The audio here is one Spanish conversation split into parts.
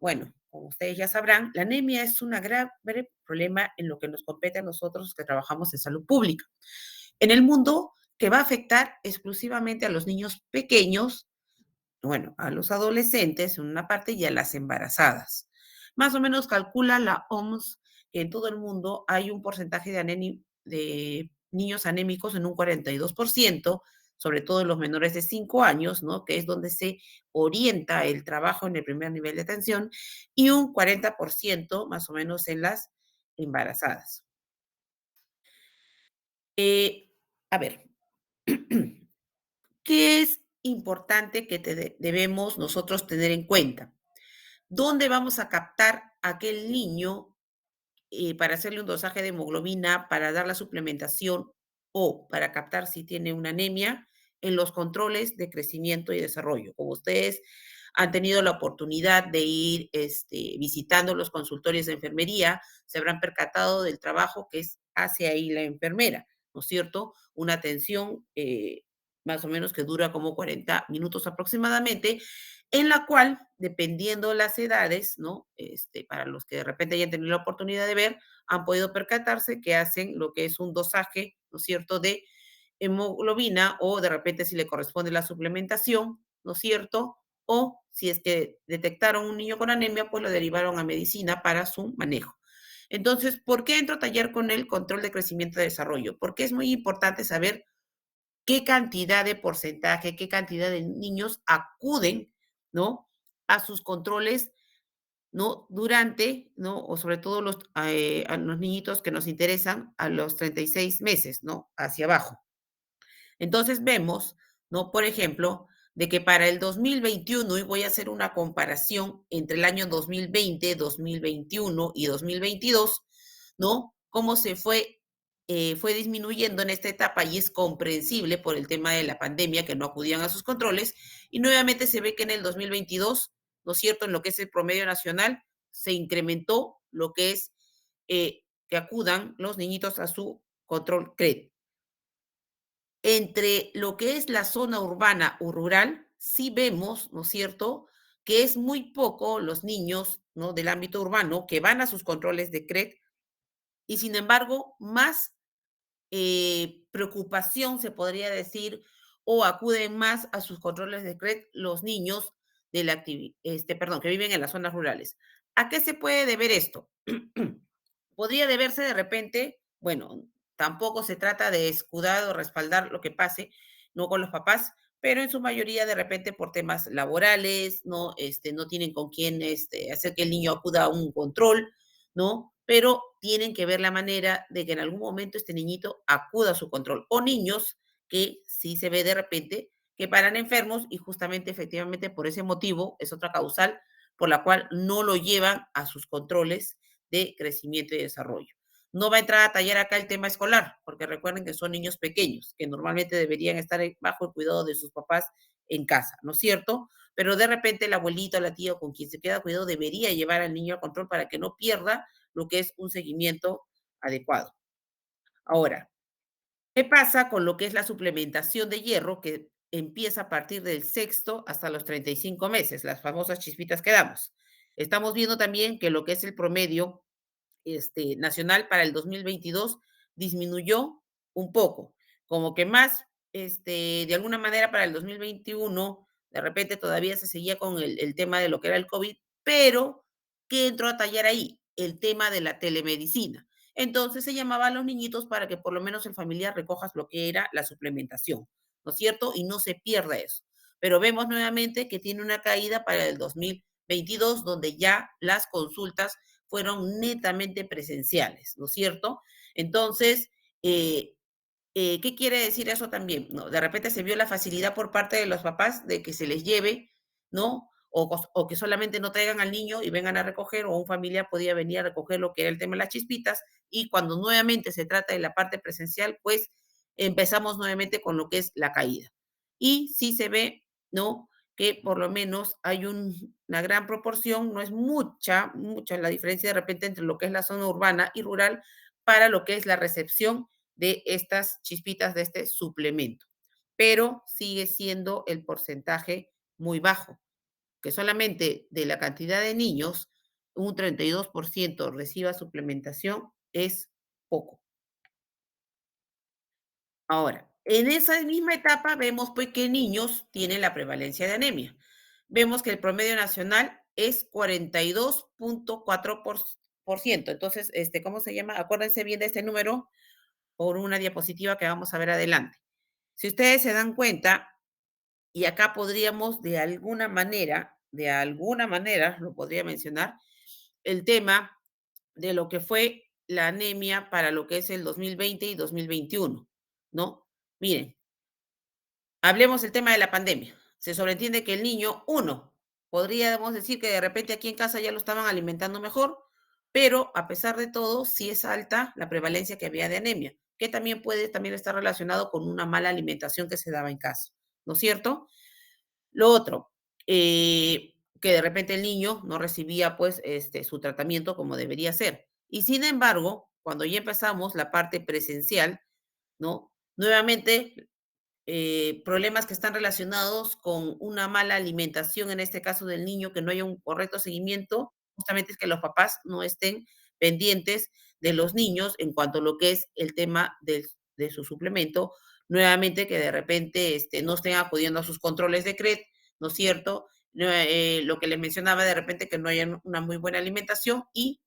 bueno, como ustedes ya sabrán, la anemia es un grave problema en lo que nos compete a nosotros que trabajamos en salud pública. En el mundo que va a afectar exclusivamente a los niños pequeños, bueno, a los adolescentes en una parte y a las embarazadas. Más o menos calcula la OMS que en todo el mundo hay un porcentaje de niños anémicos en un 42%, sobre todo en los menores de 5 años, ¿no? Que es donde se orienta el trabajo en el primer nivel de atención, y un 40% más o menos en las embarazadas. Eh, a ver, ¿qué es importante que debemos nosotros tener en cuenta? ¿Dónde vamos a captar a aquel niño para hacerle un dosaje de hemoglobina, para dar la suplementación o para captar si tiene una anemia? En los controles de crecimiento y desarrollo? Como ustedes han tenido la oportunidad de ir visitando los consultorios de enfermería, se habrán percatado del trabajo que hace ahí la enfermera, ¿no es cierto? Una atención más o menos que dura como 40 minutos aproximadamente, en la cual, dependiendo las edades, ¿no? Para los que de repente hayan tenido la oportunidad de ver, han podido percatarse que hacen lo que es un dosaje, ¿no es cierto?, de hemoglobina, o de repente si le corresponde la suplementación, ¿no es cierto? O si es que detectaron un niño con anemia, pues lo derivaron a medicina para su manejo. Entonces, ¿por qué entro a tallar con el control de crecimiento y desarrollo? Porque es muy importante saber qué cantidad de porcentaje, qué cantidad de niños acuden, ¿no? A sus controles, ¿no? Durante, ¿no? O sobre todo a los niñitos que nos interesan a los 36 meses, ¿no? Hacia abajo. Entonces vemos, ¿no? Por ejemplo, de que para el 2021, y voy a hacer una comparación entre el año 2020, 2021 y 2022, ¿no? Cómo fue disminuyendo en esta etapa, y es comprensible por el tema de la pandemia, que no acudían a sus controles, y nuevamente se ve que en el 2022, ¿no es cierto?, en lo que es el promedio nacional, se incrementó lo que es que acudan los niñitos a su control CRED. Entre lo que es la zona urbana o rural, sí vemos, ¿no es cierto?, que es muy poco los niños, ¿no?, del ámbito urbano que van a sus controles de CRED, y sin embargo, más preocupación, se podría decir, o acuden más a sus controles de CRED los niños de perdón, que viven en las zonas rurales. ¿A qué se puede deber esto? Podría deberse de repente, bueno, tampoco se trata de escudar o respaldar lo que pase, no con los papás, pero en su mayoría de repente por temas laborales, ¿no? No tienen con quién hacer que el niño acuda a un control, ¿no? Pero tienen que ver la manera de que en algún momento este niñito acuda a su control. O niños que sí se ve de repente que paran enfermos, y justamente efectivamente por ese motivo es otra causal por la cual no lo llevan a sus controles de crecimiento y desarrollo. No va a entrar a tallar acá el tema escolar, porque recuerden que son niños pequeños, que normalmente deberían estar bajo el cuidado de sus papás en casa, ¿no es cierto? Pero de repente el abuelito, la tía, con quien se queda cuidado, debería llevar al niño a control para que no pierda lo que es un seguimiento adecuado. Ahora, ¿qué pasa con lo que es la suplementación de hierro, que empieza a partir del sexto hasta los 35 meses, las famosas chispitas que damos? Estamos viendo también que lo que es el promedio nacional para el 2022 disminuyó un poco, como que más, de alguna manera para el 2021, de repente todavía se seguía con el tema de lo que era el COVID, pero ¿qué entró a tallar ahí? El tema de la telemedicina. Entonces se llamaba a los niñitos para que por lo menos el familiar recojas lo que era la suplementación, ¿no es cierto? Y no se pierda eso. Pero vemos nuevamente que tiene una caída para el 2022, donde ya las consultas fueron netamente presenciales, ¿no es cierto? Entonces, eh, ¿qué quiere decir eso también? ¿No? De repente se vio la facilidad por parte de los papás de que se les lleve, ¿no? O que solamente no traigan al niño y vengan a recoger, o un familiar podía venir a recoger lo que era el tema de las chispitas, y cuando nuevamente se trata de la parte presencial, pues empezamos nuevamente con lo que es la caída. Y sí se ve, ¿no?, que por lo menos hay una gran proporción, no es mucha la diferencia de repente entre lo que es la zona urbana y rural para lo que es la recepción de estas chispitas, de este suplemento, pero sigue siendo el porcentaje muy bajo. que solamente de la cantidad de niños, un 32% reciba suplementación, es poco. Ahora, en esa misma etapa vemos pues que niños tienen la prevalencia de anemia. Vemos que el promedio nacional es 42.4%. Entonces, ¿cómo se llama? Acuérdense bien de este número por una diapositiva que vamos a ver adelante. Si ustedes se dan cuenta, y acá podríamos de alguna manera, lo podría mencionar, el tema de lo que fue la anemia para lo que es el 2020 y 2021, ¿no? Miren, hablemos del tema de la pandemia. Se sobreentiende que el niño, uno, podríamos decir que de repente aquí en casa ya lo estaban alimentando mejor, pero a pesar de todo, sí es alta la prevalencia que había de anemia, que también puede también estar relacionado con una mala alimentación que se daba en casa, ¿no es cierto? Lo otro, que de repente el niño no recibía pues su tratamiento como debería ser. Y sin embargo, cuando ya empezamos la parte presencial, ¿no? Nuevamente problemas que están relacionados con una mala alimentación, en este caso del niño, que no haya un correcto seguimiento, justamente es que los papás no estén pendientes de los niños en cuanto a lo que es el tema de su suplemento, nuevamente que de repente no estén acudiendo a sus controles de CRED, ¿no es cierto? Lo que les mencionaba de repente que no haya una muy buena alimentación y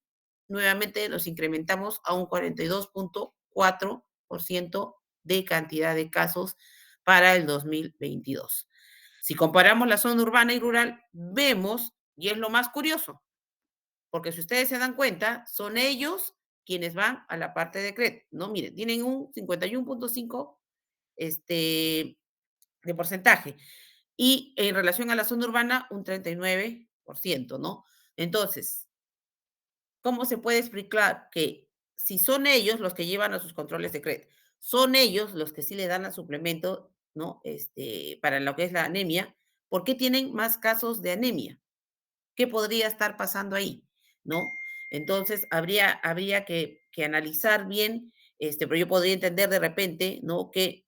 nuevamente los incrementamos a un 42.4% de cantidad de casos para el 2022. Si comparamos la zona urbana y rural, vemos, y es lo más curioso, porque si ustedes se dan cuenta, son ellos quienes van a la parte de CRED, ¿no? Miren, tienen un 51.5 de porcentaje y en relación a la zona urbana un 39%, ¿no? Entonces, ¿cómo se puede explicar que si son ellos los que llevan a sus controles de CRED, son ellos los que sí le dan al suplemento, ¿no? Para lo que es la anemia, ¿por qué tienen más casos de anemia? ¿Qué podría estar pasando ahí? ¿No? Entonces, habría que analizar bien, pero yo podría entender de repente, ¿no? Que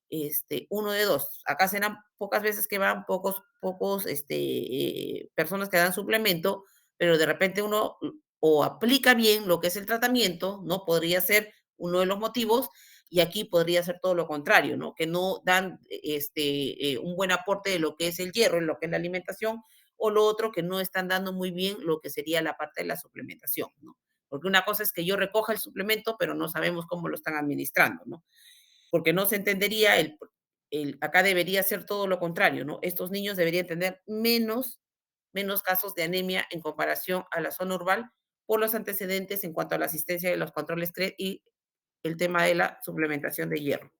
uno de dos, acá serán pocas veces que van, pocos personas que dan suplemento, pero de repente uno o aplica bien lo que es el tratamiento, ¿no? Podría ser uno de los motivos, y aquí podría ser todo lo contrario, ¿no? Que no dan un buen aporte de lo que es el hierro, en lo que es la alimentación, o lo otro que no están dando muy bien lo que sería la parte de la suplementación, ¿no? Porque una cosa es que yo recoja el suplemento, pero no sabemos cómo lo están administrando, ¿no? Porque no se entendería acá debería ser todo lo contrario, ¿no? Estos niños deberían tener menos casos de anemia en comparación a la zona urbana por los antecedentes en cuanto a la asistencia de los controles CRE y el tema de la suplementación de hierro.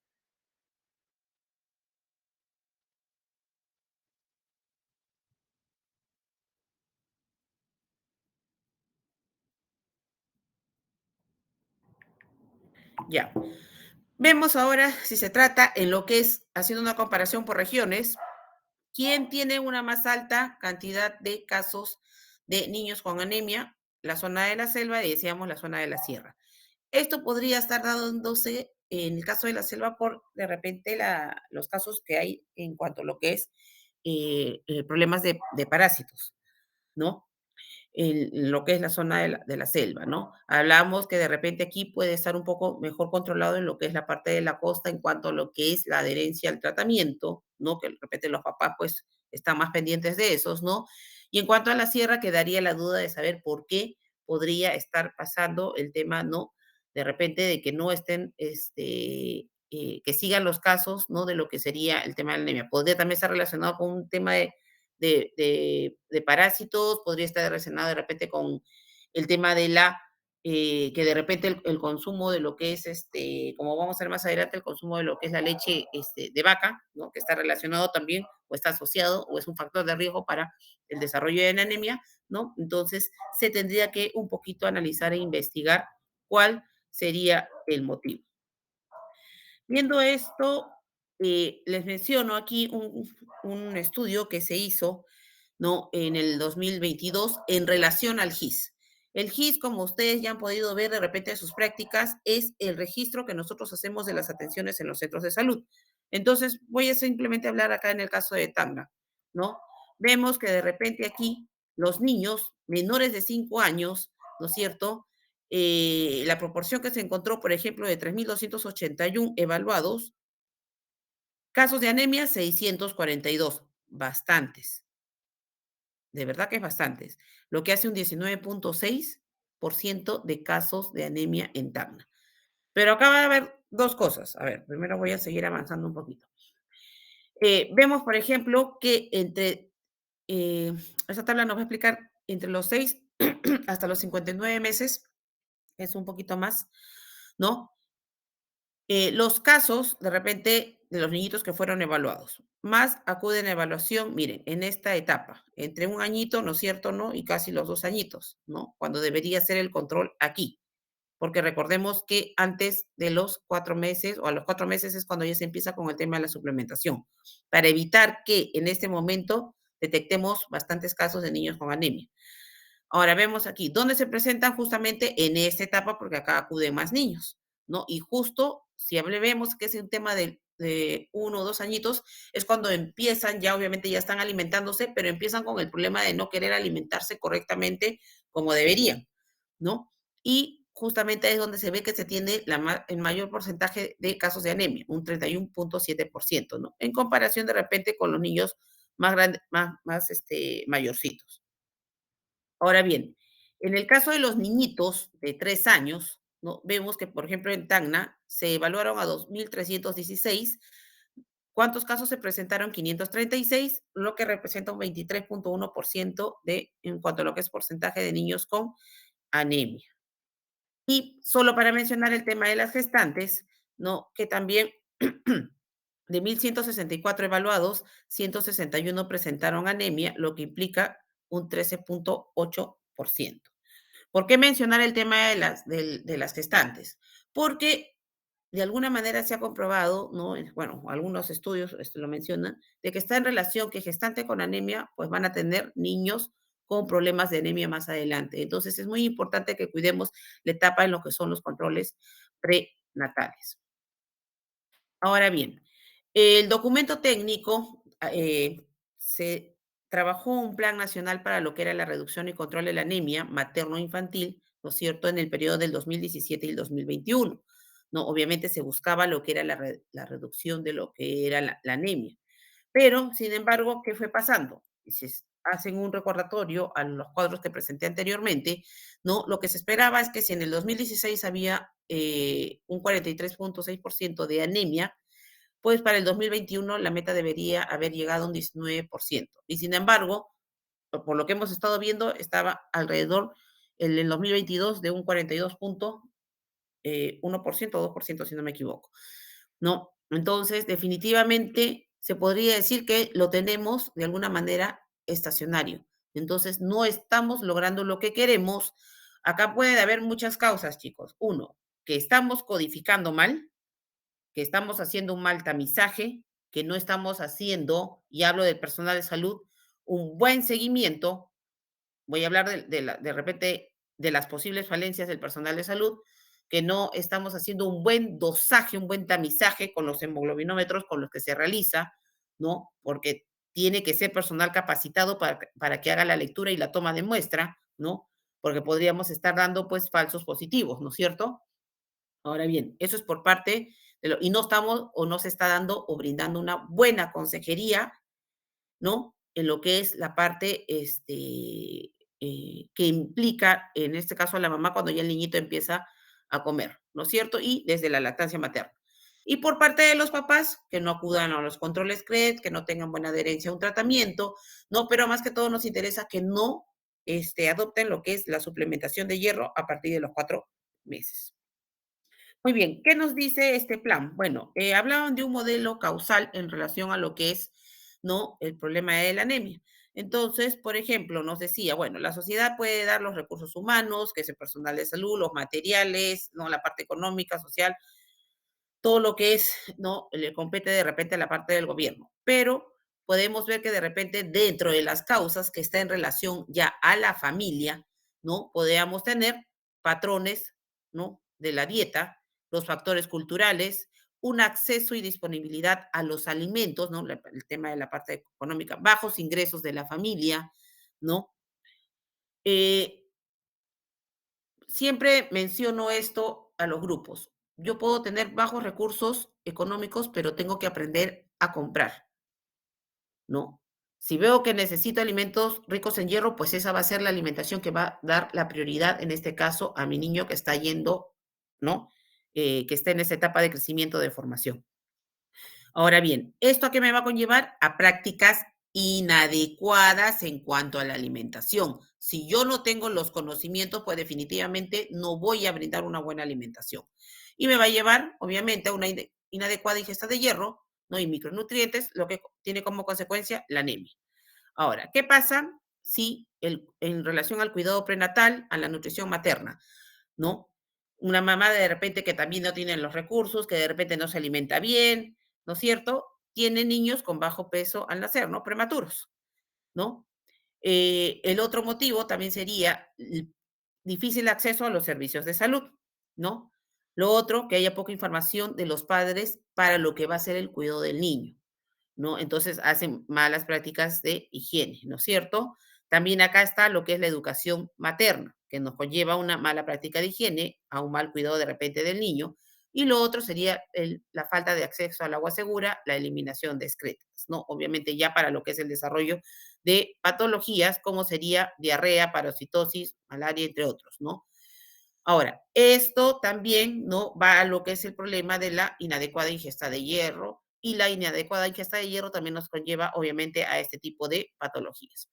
Ya. Vemos ahora si se trata en lo que es, haciendo una comparación por regiones, quién tiene una más alta cantidad de casos de niños con anemia, la zona de la selva y decíamos la zona de la sierra. Esto podría estar dándose en el caso de la selva por de repente los casos que hay en cuanto a lo que es problemas de parásitos, ¿no? Lo que es la zona de la selva, ¿no? Hablamos que de repente aquí puede estar un poco mejor controlado en lo que es la parte de la costa en cuanto a lo que es la adherencia al tratamiento, ¿no? Que de repente los papás pues están más pendientes de esos, ¿no? Y en cuanto a la sierra, quedaría la duda de saber por qué podría estar pasando el tema, ¿no? De repente de que no estén, que sigan los casos, ¿no? De lo que sería el tema de la anemia. Podría también estar relacionado con un tema de parásitos, podría estar relacionado de repente con el tema de que de repente el consumo de lo que es, como vamos a ver más adelante, el consumo de lo que es la leche de vaca, ¿no? Que está relacionado también o está asociado o es un factor de riesgo para el desarrollo de la anemia, ¿no? Entonces, se tendría que un poquito analizar e investigar cuál sería el motivo. Viendo esto, les menciono aquí un estudio que se hizo, ¿no? En el 2022 en relación al GIS. El GIS, como ustedes ya han podido ver de repente en sus prácticas, es el registro que nosotros hacemos de las atenciones en los centros de salud. Entonces, voy a simplemente hablar acá en el caso de Tacna, ¿no? vemos que de repente aquí los niños menores de 5 años, ¿no es cierto? La proporción que se encontró, por ejemplo, de 3.281 evaluados, casos de anemia, 642, bastantes, de verdad que es bastantes, lo que hace un 19.6% de casos de anemia en Tacna. Pero acá va a haber dos cosas. A ver, primero voy a seguir avanzando un poquito. Vemos, por ejemplo, que eh, esta tabla nos va a explicar entre los 6 hasta los 59 meses, es un poquito más, ¿no? Los casos, de repente, de los niñitos que fueron evaluados. Más acuden a evaluación, miren, en esta etapa, entre un añito, ¿no es cierto?, ¿no? Y casi los 2 añitos, ¿no? Cuando debería ser el control aquí. Porque recordemos que antes de los 4 meses o a los 4 meses es cuando ya se empieza con el tema de la suplementación, para evitar que en este momento detectemos bastantes casos de niños con anemia. Ahora vemos aquí, ¿dónde se presentan? Justamente en esta etapa, porque acá acuden más niños, ¿no? Y justo, si vemos que es un tema de 1 o 2 añitos, es cuando empiezan, ya obviamente ya están alimentándose, pero empiezan con el problema de no querer alimentarse correctamente como deberían, ¿no? Y justamente es donde se ve que se tiene el mayor porcentaje de casos de anemia, un 31.7%, ¿no? En comparación de repente con los niños más grandes, mayorcitos. Ahora bien, en el caso de los niñitos de 3 años, ¿no? Vemos que, por ejemplo, en Tacna se evaluaron a 2.316. ¿Cuántos casos se presentaron? 536, lo que representa un 23.1% en cuanto a lo que es porcentaje de niños con anemia. Y solo para mencionar el tema de las gestantes, ¿no? Que también de 1.164 evaluados, 161 presentaron anemia, lo que implica un 13.8%. ¿Por qué mencionar el tema de las gestantes? Porque de alguna manera se ha comprobado, ¿no? Bueno, algunos estudios lo mencionan, de que está en relación que gestante con anemia, pues van a tener niños con problemas de anemia más adelante. Entonces es muy importante que cuidemos la etapa en lo que son los controles prenatales. Ahora bien, el documento técnico, se trabajó un plan nacional para lo que era la reducción y control de la anemia materno-infantil, ¿no es cierto?, en el periodo del 2017 y el 2021. ¿No? Obviamente se buscaba lo que era la reducción de lo que era la anemia. Pero, sin embargo, ¿qué fue pasando? Y si hacen un recordatorio a los cuadros que presenté anteriormente, ¿no? Lo que se esperaba es que si en el 2016 había un 43.6% de anemia, pues para el 2021 la meta debería haber llegado a un 19%. Y sin embargo, por lo que hemos estado viendo, estaba alrededor en el 2022 de un 42.1% o 2%, si no me equivoco, ¿no? Entonces, definitivamente se podría decir que lo tenemos de alguna manera estacionario. Entonces, no estamos logrando lo que queremos. Acá puede haber muchas causas, chicos. Uno, que estamos codificando mal, que estamos haciendo un mal tamizaje, que no estamos haciendo, y hablo del personal de salud, un buen seguimiento. Voy a hablar de repente de las posibles falencias del personal de salud, que no estamos haciendo un buen dosaje, un buen tamizaje con los hemoglobinómetros con los que se realiza, ¿no? Porque tiene que ser personal capacitado para que haga la lectura y la toma de muestra, ¿no? Porque podríamos estar dando, pues, falsos positivos, ¿no es cierto? Ahora bien, eso es por parte y no estamos o no se está dando o brindando una buena consejería, ¿no? En lo que es la parte que implica, en este caso, a la mamá cuando ya el niñito empieza a comer, ¿no es cierto? Y desde la lactancia materna. Y por parte de los papás, que no acudan a los controles CRED, que no tengan buena adherencia a un tratamiento, ¿no? Pero más que todo nos interesa que no adopten lo que es la suplementación de hierro a partir de los 4 meses. Muy bien, ¿qué nos dice este plan? Bueno, hablaban de un modelo causal en relación a lo que es, ¿no?, el problema de la anemia. Entonces, por ejemplo, nos decía, bueno, la sociedad puede dar los recursos humanos, que es el personal de salud, los materiales, ¿no?, la parte económica, social, todo lo que es, ¿no?, le compete de repente a la parte del gobierno. Pero podemos ver que de repente dentro de las causas que está en relación ya a la familia, ¿no?, podríamos tener patrones, ¿no?, de la dieta, los factores culturales, un acceso y disponibilidad a los alimentos, ¿no? El tema de la parte económica, bajos ingresos de la familia, ¿no? Eh, Siempre menciono esto a los grupos. Yo puedo tener bajos recursos económicos, pero tengo que aprender a comprar, ¿no? Si veo que necesito alimentos ricos en hierro, pues esa va a ser la alimentación que va a dar la prioridad, en este caso, a mi niño que está yendo, ¿no? Que está en esa etapa de crecimiento, de formación. Ahora bien, ¿esto a qué me va a conllevar? A prácticas inadecuadas en cuanto a la alimentación. Si yo no tengo los conocimientos, pues definitivamente no voy a brindar una buena alimentación. Y me va a llevar, obviamente, a una inadecuada ingesta de hierro, ¿no? Y micronutrientes, lo que tiene como consecuencia la anemia. Ahora, ¿qué pasa si en relación al cuidado prenatal, a la nutrición materna? ¿No? Una mamá de repente que también no tiene los recursos, que de repente no se alimenta bien, ¿no es cierto? Tiene niños con bajo peso al nacer, ¿no? Prematuros, ¿no? El otro motivo también sería difícil acceso a los servicios de salud, ¿no? Lo otro, que haya poca información de los padres para lo que va a ser el cuidado del niño. ¿No? Entonces hacen malas prácticas de higiene, ¿no es cierto? También acá está lo que es la educación materna, que nos conlleva a una mala práctica de higiene, a un mal cuidado de repente del niño. Y lo otro sería la falta de acceso al agua segura, la eliminación de excretas, ¿no? Obviamente ya para lo que es el desarrollo de patologías como sería diarrea, parasitosis, malaria, entre otros, ¿no? Ahora, esto también, ¿no? Va a lo que es el problema de la inadecuada ingesta de hierro, y la inadecuada ingesta de hierro también nos conlleva, obviamente, a este tipo de patologías,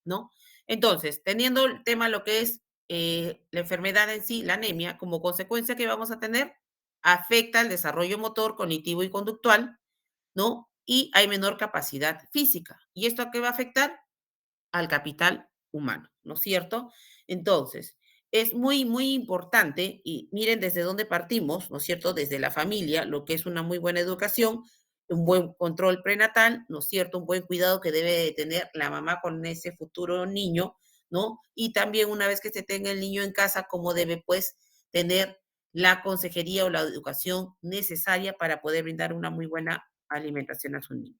¿no? Entonces, teniendo el tema lo que es la enfermedad en sí, la anemia, como consecuencia que vamos a tener, afecta el desarrollo motor, cognitivo y conductual, ¿no? Y hay menor capacidad física. ¿Y esto a qué va a afectar? Al capital humano, ¿no es cierto? Entonces, es muy, muy importante, y miren desde dónde partimos, ¿no es cierto? Desde la familia, lo que es una muy buena educación, un buen control prenatal, ¿no es cierto? Un buen cuidado que debe de tener la mamá con ese futuro niño, ¿no? Y también una vez que se tenga el niño en casa, cómo debe pues tener la consejería o la educación necesaria para poder brindar una muy buena alimentación a su niño.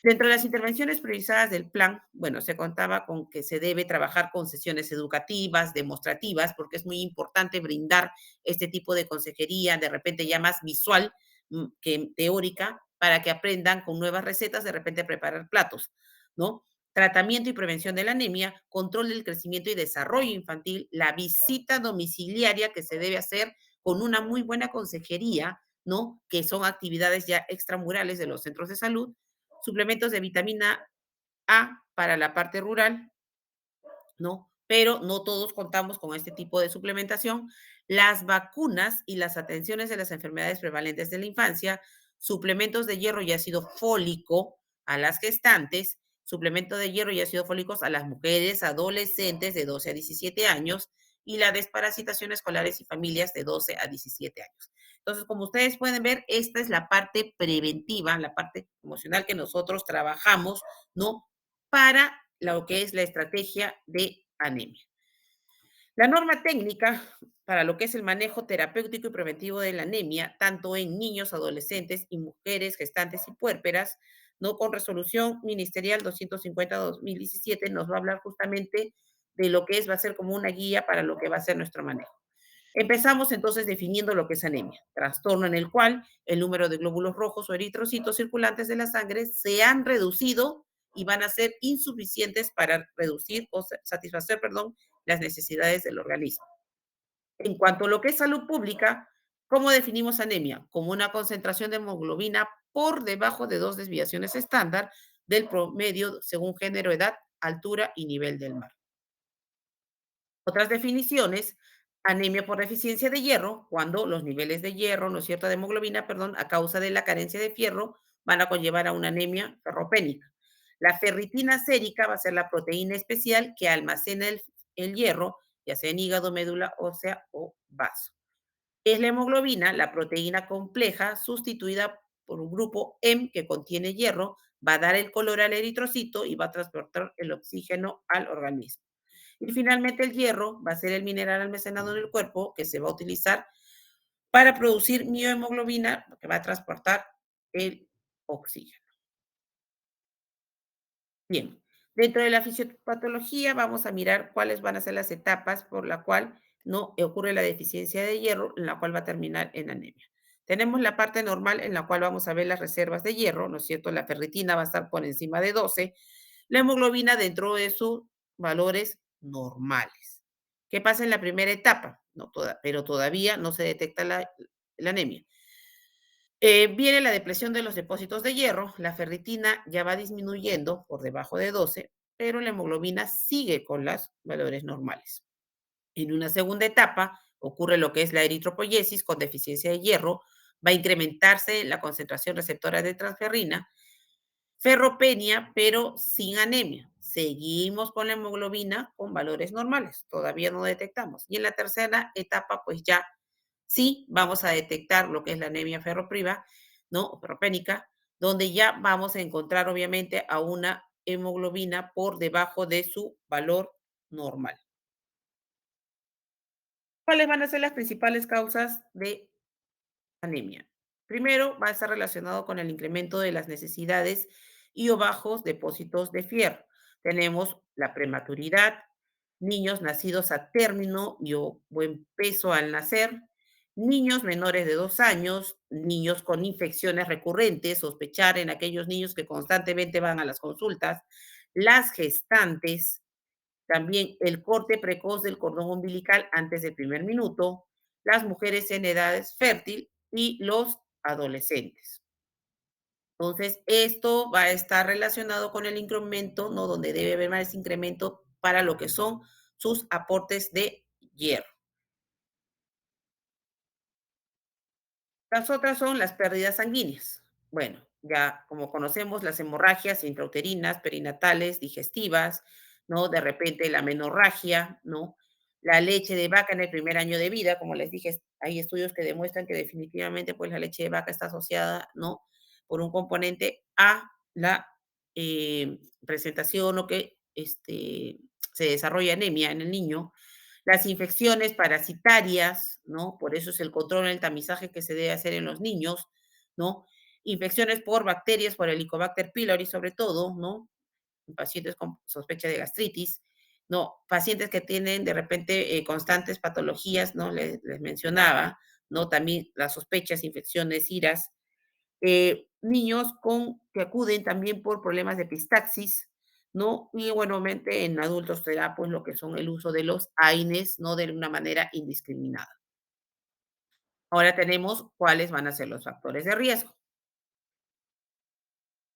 Dentro de las intervenciones priorizadas del plan, bueno, se contaba con que se debe trabajar con sesiones educativas, demostrativas, porque es muy importante brindar este tipo de consejería, de repente ya más visual que teórica, para que aprendan con nuevas recetas, de repente a preparar platos, ¿no? Tratamiento y prevención de la anemia, control del crecimiento y desarrollo infantil, la visita domiciliaria que se debe hacer con una muy buena consejería, ¿no? Que son actividades ya extramurales de los centros de salud, suplementos de vitamina A para la parte rural, ¿no? Pero no todos contamos con este tipo de suplementación. Las vacunas y las atenciones de las enfermedades prevalentes de la infancia, suplementos de hierro y ácido fólico a las gestantes, suplemento de hierro y ácido fólicos a las mujeres adolescentes de 12 a 17 años y la desparasitación escolares y familias de 12 a 17 años. Entonces, como ustedes pueden ver, esta es la parte preventiva, la parte emocional que nosotros trabajamos, ¿no? Para lo que es la estrategia de anemia. La norma técnica para lo que es el manejo terapéutico y preventivo de la anemia, tanto en niños, adolescentes y mujeres gestantes y puérperas, ¿no? Con resolución ministerial 250-2017, nos va a hablar justamente de lo que es, va a ser como una guía para lo que va a ser nuestro manejo. Empezamos entonces definiendo lo que es anemia, trastorno en el cual el número de glóbulos rojos o eritrocitos circulantes de la sangre se han reducido y van a ser insuficientes para reducir o satisfacer, perdón, las necesidades del organismo. En cuanto a lo que es salud pública, ¿cómo definimos anemia? Como una concentración de hemoglobina por debajo de 2 desviaciones estándar del promedio según género, edad, altura y nivel del mar. Otras definiciones, anemia por deficiencia de hierro, cuando los niveles de hierro, ¿no es cierto?, de hemoglobina, perdón, a causa de la carencia de fierro, van a conllevar a una anemia ferropénica. La ferritina sérica va a ser la proteína especial que almacena el hierro, ya sea en hígado, médula ósea o vaso. Es la hemoglobina, la proteína compleja sustituida por un grupo M que contiene hierro, va a dar el color al eritrocito y va a transportar el oxígeno al organismo. Y finalmente el hierro va a ser el mineral almacenado en el cuerpo que se va a utilizar para producir miohemoglobina, que va a transportar el oxígeno. Bien, dentro de la fisiopatología vamos a mirar cuáles van a ser las etapas por la cual no ocurre la deficiencia de hierro, en la cual va a terminar en anemia. Tenemos la parte normal en la cual vamos a ver las reservas de hierro, ¿no es cierto? La ferritina va a estar por encima de 12, la hemoglobina dentro de sus valores normales. ¿Qué pasa en la primera etapa? No, pero todavía no se detecta la anemia. Viene la depresión de los depósitos de hierro, la ferritina ya va disminuyendo por debajo de 12, pero la hemoglobina sigue con los valores normales. En una segunda etapa ocurre lo que es la eritropoyesis con deficiencia de hierro, va a incrementarse la concentración receptora de transferrina, ferropenia, pero sin anemia. Seguimos con la hemoglobina con valores normales, todavía no detectamos. Y en la tercera etapa, pues ya sí vamos a detectar lo que es la anemia ferropriva, ¿no? O ferropénica, donde ya vamos a encontrar obviamente a una hemoglobina por debajo de su valor normal. ¿Cuáles van a ser las principales causas de anemia? Primero, va a estar relacionado con el incremento de las necesidades y o bajos depósitos de fierro. Tenemos la prematuridad, niños nacidos a término y o buen peso al nacer, niños menores de 2 años, niños con infecciones recurrentes, sospechar en aquellos niños que constantemente van a las consultas, las gestantes, también el corte precoz del cordón umbilical antes del primer minuto, las mujeres en edades fértil y los adolescentes. Entonces, esto va a estar relacionado con el incremento, ¿no? Donde debe haber más incremento para lo que son sus aportes de hierro. Las otras son las pérdidas sanguíneas. Bueno, ya como conocemos, las hemorragias intrauterinas, perinatales, digestivas, ¿no? De repente la menorragia, ¿no? La leche de vaca en el primer año de vida, como les dije, hay estudios que demuestran que definitivamente pues la leche de vaca está asociada, ¿no? Por un componente a la presentación o que se desarrolla anemia en el niño, las infecciones parasitarias, ¿no? Por eso es el control, el tamizaje que se debe hacer en los niños, ¿no? Infecciones por bacterias, por Helicobacter pylori sobre todo, ¿no? En pacientes con sospecha de gastritis, ¿no? Pacientes que tienen de repente constantes patologías, ¿no? Les mencionaba, ¿no? También las sospechas, infecciones, iras, niños que acuden también por problemas de epistaxis, ¿no? Y buenamente en adultos será pues lo que son el uso de los AINES, ¿no? De una manera indiscriminada. Ahora tenemos cuáles van a ser los factores de riesgo.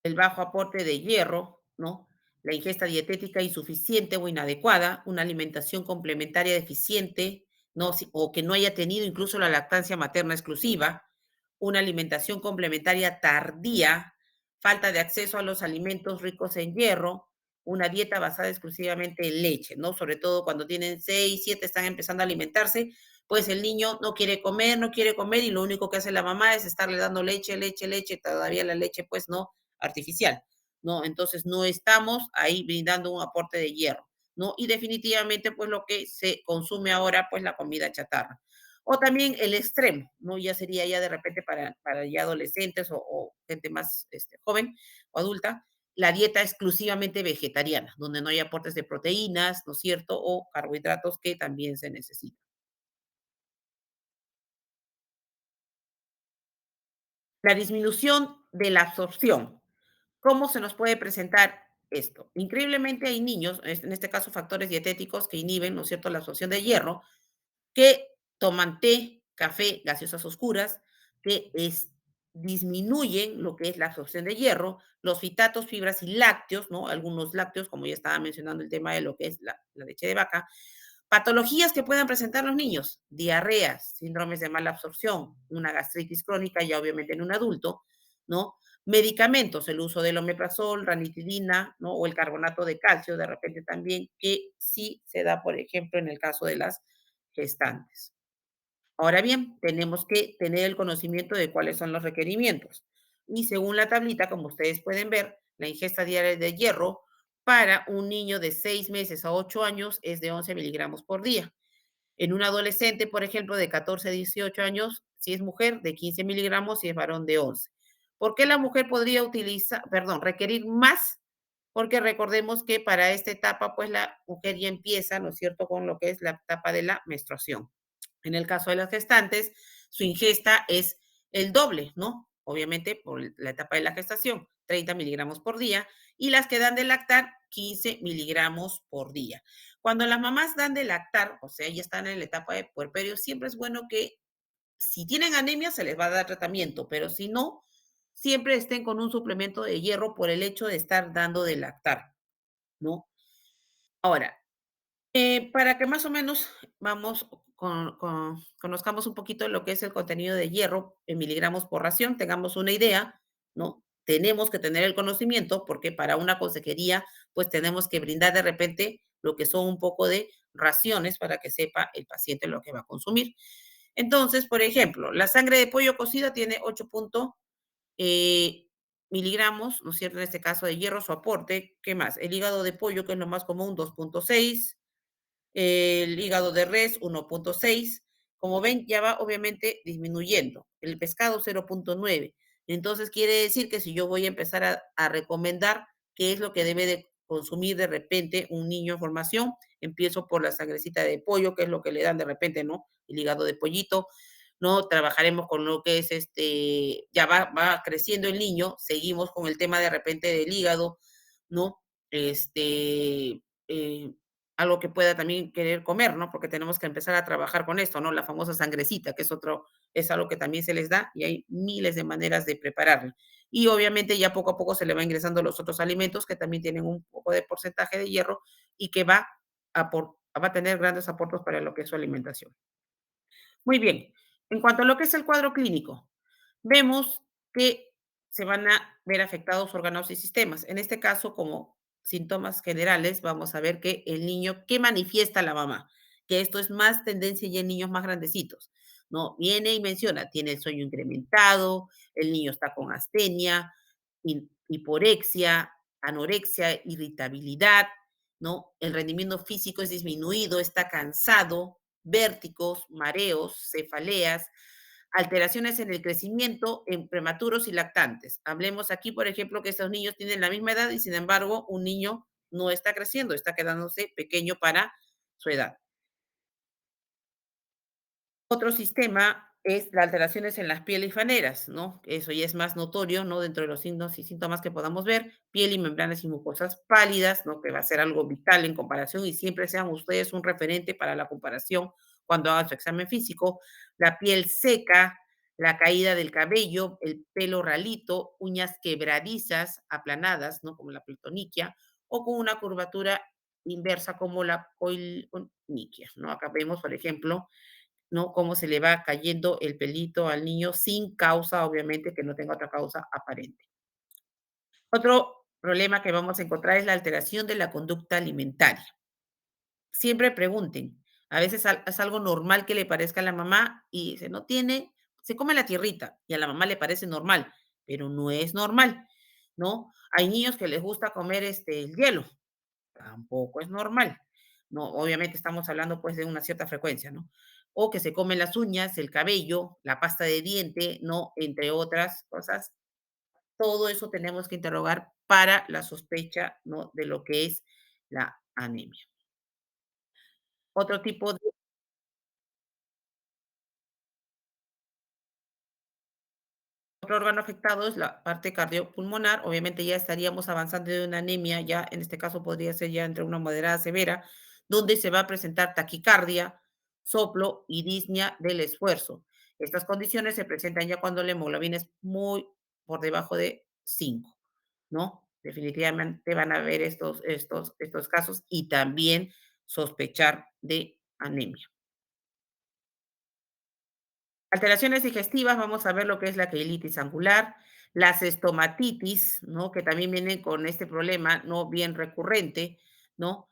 El bajo aporte de hierro, ¿no? La ingesta dietética insuficiente o inadecuada, una alimentación complementaria deficiente, ¿no? O que no haya tenido incluso la lactancia materna exclusiva, una alimentación complementaria tardía, falta de acceso a los alimentos ricos en hierro, una dieta basada exclusivamente en leche, ¿no? Sobre todo cuando tienen 6, 7, están empezando a alimentarse, pues el niño no quiere comer, no quiere comer y lo único que hace la mamá es estarle dando leche, leche, leche, todavía la leche pues no artificial, ¿no? Entonces no estamos ahí brindando un aporte de hierro, ¿no? Y definitivamente pues lo que se consume ahora pues la comida chatarra. O también el extremo, ¿no? Ya sería ya de repente para ya adolescentes o gente más joven o adulta, la dieta exclusivamente vegetariana, donde no hay aportes de proteínas, ¿no es cierto? O carbohidratos que también se necesitan. La disminución de la absorción. ¿Cómo se nos puede presentar esto? Increíblemente hay niños, en este caso factores dietéticos que inhiben, ¿no es cierto?, la absorción de hierro, que toman té, café, gaseosas oscuras, que disminuyen lo que es la absorción de hierro, los fitatos, fibras y lácteos, ¿no? Algunos lácteos, como ya estaba mencionando el tema de lo que es la leche de vaca. Patologías que puedan presentar los niños, diarreas, síndromes de mala absorción, una gastritis crónica, ya obviamente en un adulto, ¿no? Medicamentos, el uso del omeprazol, ranitidina, ¿no? O el carbonato de calcio, de repente también, que sí se da, por ejemplo, en el caso de las gestantes. Ahora bien, tenemos que tener el conocimiento de cuáles son los requerimientos. Y según la tablita, como ustedes pueden ver, la ingesta diaria de hierro para un niño de 6 meses a 8 años es de 11 miligramos por día. En un adolescente, por ejemplo, de 14 a 18 años, si es mujer, de 15 miligramos, si es varón, de 11. ¿Por qué la mujer podría requerir más? Porque recordemos que para esta etapa, pues la mujer ya empieza, ¿no es cierto?, con lo que es la etapa de la menstruación. En el caso de las gestantes, su ingesta es el doble, ¿no? Obviamente por la etapa de la gestación, 30 miligramos por día, y las que dan de lactar, 15 miligramos por día. Cuando las mamás dan de lactar, o sea, ya están en la etapa de puerperio, siempre es bueno que si tienen anemia se les va a dar tratamiento, pero si no, siempre estén con un suplemento de hierro por el hecho de estar dando de lactar, ¿no? Ahora, para que más o menos vamos conozcamos un poquito lo que es el contenido de hierro en miligramos por ración, tengamos una idea, ¿no? Tenemos que tener el conocimiento porque para una consejería, pues tenemos que brindar de repente lo que son un poco de raciones para que sepa el paciente lo que va a consumir. Entonces, por ejemplo, la sangre de pollo cocida tiene 8 miligramos, ¿no es cierto? En este caso de hierro, su aporte. ¿Qué más? El hígado de pollo, que es lo más común, 2,6. El hígado de res 1,6. Como ven, ya va obviamente disminuyendo. El pescado 0,9. Entonces quiere decir que si yo voy a empezar a recomendar qué es lo que debe de consumir de repente un niño en formación, empiezo por la sangrecita de pollo, que es lo que le dan de repente, ¿no? El hígado de pollito, ¿no? Trabajaremos con lo que es ya va creciendo el niño, seguimos con el tema de repente del hígado, ¿no? Eh, algo que pueda también querer comer, ¿no? Porque tenemos que empezar a trabajar con esto, ¿no? La famosa sangrecita, que es algo que también se les da y hay miles de maneras de prepararla. Y obviamente ya poco a poco se le va ingresando los otros alimentos que también tienen un poco de porcentaje de hierro y que va a tener grandes aportes para lo que es su alimentación. Muy bien. En cuanto a lo que es el cuadro clínico, vemos que se van a ver afectados órganos y sistemas. En este caso, como síntomas generales, vamos a ver que el niño, ¿qué manifiesta la mamá? Que esto es más tendencia ya en niños más grandecitos, ¿no? Viene y menciona, tiene el sueño incrementado, el niño está con astenia, hiporexia, anorexia, irritabilidad, ¿no? El rendimiento físico es disminuido, está cansado, vértigos, mareos, cefaleas, alteraciones en el crecimiento en prematuros y lactantes. Hablemos aquí, por ejemplo, que estos niños tienen la misma edad y sin embargo un niño no está creciendo, está quedándose pequeño para su edad. Otro sistema es las alteraciones en las pieles faneras, ¿no? Eso ya es más notorio, ¿no? Dentro de los signos y síntomas que podamos ver, piel y membranas y mucosas pálidas, ¿no? Que va a ser algo vital en comparación y siempre sean ustedes un referente para la comparación cuando hagan su examen físico. La piel seca, la caída del cabello, el pelo ralito, uñas quebradizas, aplanadas, ¿no? Como la platoniquia, o con una curvatura inversa como la coiloniquia, ¿no? Acá vemos, por ejemplo, ¿no? Cómo se le va cayendo el pelito al niño sin causa, obviamente, que no tenga otra causa aparente. Otro problema que vamos a encontrar es la alteración de la conducta alimentaria. Siempre pregunten. A veces es algo normal que le parezca a la mamá y dice, no tiene, se come la tierrita y a la mamá le parece normal, pero no es normal, ¿no? Hay niños que les gusta comer el hielo, tampoco es normal. No, obviamente estamos hablando pues de una cierta frecuencia, ¿no? O que se comen las uñas, el cabello, la pasta de diente, ¿no? Entre otras cosas. Todo eso tenemos que interrogar para la sospecha, ¿no? De lo que es la anemia. Otro tipo de Otro órgano afectado es la parte cardiopulmonar. Obviamente ya estaríamos avanzando de una anemia, ya en este caso podría ser ya entre una moderada severa, donde se va a presentar taquicardia, soplo y disnea del esfuerzo. Estas condiciones se presentan ya cuando la hemoglobina es muy por debajo de 5, ¿no? Definitivamente van a haber estos casos y también sospechar de anemia. Alteraciones digestivas, vamos a ver lo que es la queilitis angular, las estomatitis, ¿no? Que también vienen con este problema, ¿no? Bien recurrente, ¿no?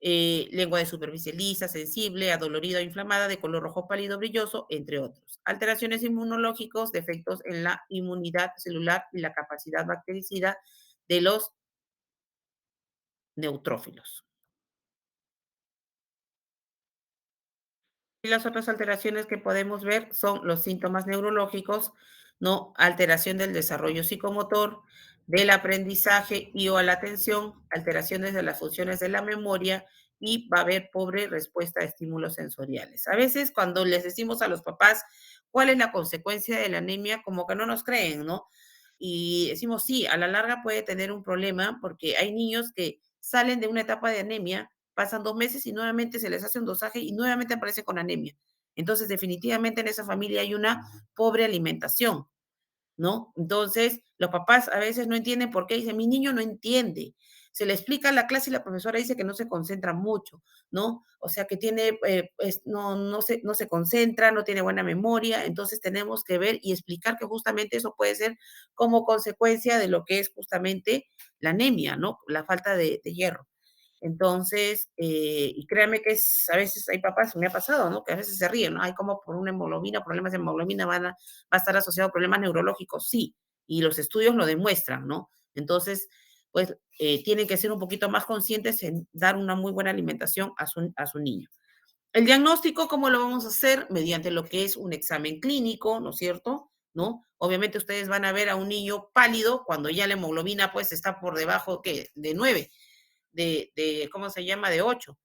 Lengua de superficie lisa, sensible, adolorida o inflamada, de color rojo pálido brilloso, entre otros. Alteraciones inmunológicos, defectos en la inmunidad celular y la capacidad bactericida de los neutrófilos. Y las otras alteraciones que podemos ver son los síntomas neurológicos, ¿no? Alteración del desarrollo psicomotor, del aprendizaje y o la atención, alteraciones de las funciones de la memoria y va a haber pobre respuesta a estímulos sensoriales. A veces cuando les decimos a los papás cuál es la consecuencia de la anemia, como que no nos creen, ¿no? Y decimos, sí, a la larga puede tener un problema porque hay niños que salen de una etapa de anemia, pasan 2 meses y nuevamente se les hace un dosaje y nuevamente aparece con anemia. Entonces, definitivamente en esa familia hay una pobre alimentación. ¿No? Entonces, los papás a veces no entienden por qué, dicen, mi niño no entiende. Se le explica en la clase y la profesora dice que no se concentra mucho, ¿no? O sea, que tiene, no se concentra, no tiene buena memoria, entonces tenemos que ver y explicar que justamente eso puede ser como consecuencia de lo que es justamente la anemia, ¿no? La falta de hierro. Entonces, y créanme que a veces hay papás, me ha pasado, ¿no? Que a veces se ríen, ¿no? Hay como por una hemoglobina, problemas de hemoglobina va a estar asociado a problemas neurológicos, sí, y los estudios lo demuestran, ¿no? Entonces, pues tienen que ser un poquito más conscientes en dar una muy buena alimentación a su niño. El diagnóstico, ¿cómo lo vamos a hacer? Mediante lo que es un examen clínico, ¿no es cierto? ¿No? Obviamente ustedes van a ver a un niño pálido cuando ya la hemoglobina pues está por debajo, ¿qué? De 9 ¿cómo se llama? De 8.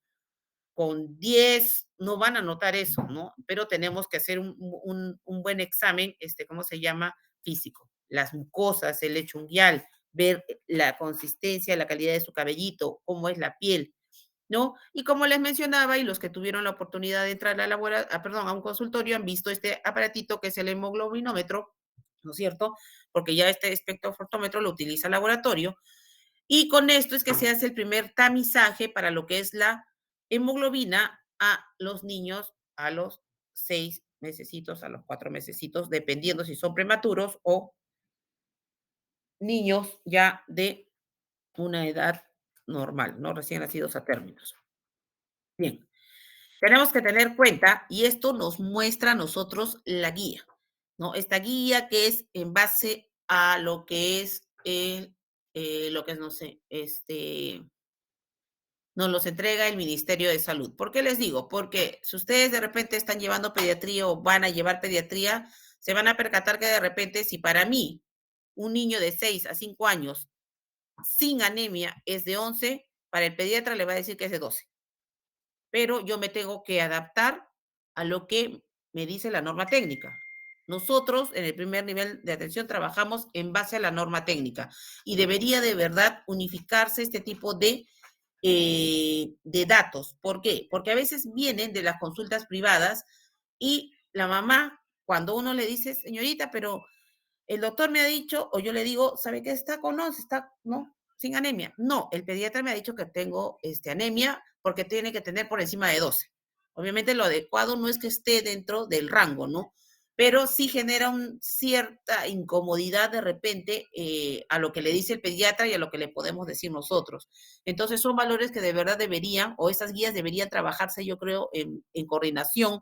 Con 10 no van a notar eso, ¿no? Pero tenemos que hacer un buen examen, ¿cómo se llama? Físico. Las mucosas, el lecho unguial, ver la consistencia, la calidad de su cabellito, cómo es la piel, ¿no? Y como les mencionaba, y los que tuvieron la oportunidad de entrar a un consultorio han visto este aparatito que es el hemoglobinómetro, ¿no es cierto? Porque ya este espectrofotómetro lo utiliza el laboratorio, y con esto es que se hace el primer tamizaje para lo que es la hemoglobina a los niños a los 6 mesecitos, a los 4 mesecitos, dependiendo si son prematuros o niños ya de una edad normal, ¿no? Recién nacidos a términos. Bien, tenemos que tener cuenta, y esto nos muestra a nosotros la guía, ¿no? Esta guía que es en base a lo que es lo que es, no sé, nos los entrega el Ministerio de Salud. ¿Por qué les digo? Porque si ustedes de repente están llevando pediatría o van a llevar pediatría, se van a percatar que de repente, si para mí un niño de 6 a 5 años sin anemia es de 11, para el pediatra le va a decir que es de 12. Pero yo me tengo que adaptar a lo que me dice la norma técnica. Nosotros en el primer nivel de atención trabajamos en base a la norma técnica y debería de verdad unificarse este tipo de datos. ¿Por qué? Porque a veces vienen de las consultas privadas y la mamá, cuando uno le dice, señorita, pero el doctor me ha dicho, o yo le digo, ¿sabe qué está con 11? Está, ¿no? Sin anemia. No, el pediatra me ha dicho que tengo anemia porque tiene que tener por encima de 12. Obviamente lo adecuado no es que esté dentro del rango, ¿no? Pero sí genera cierta incomodidad de repente a lo que le dice el pediatra y a lo que le podemos decir nosotros. Entonces son valores que de verdad deberían, o esas guías deberían trabajarse, yo creo, en coordinación,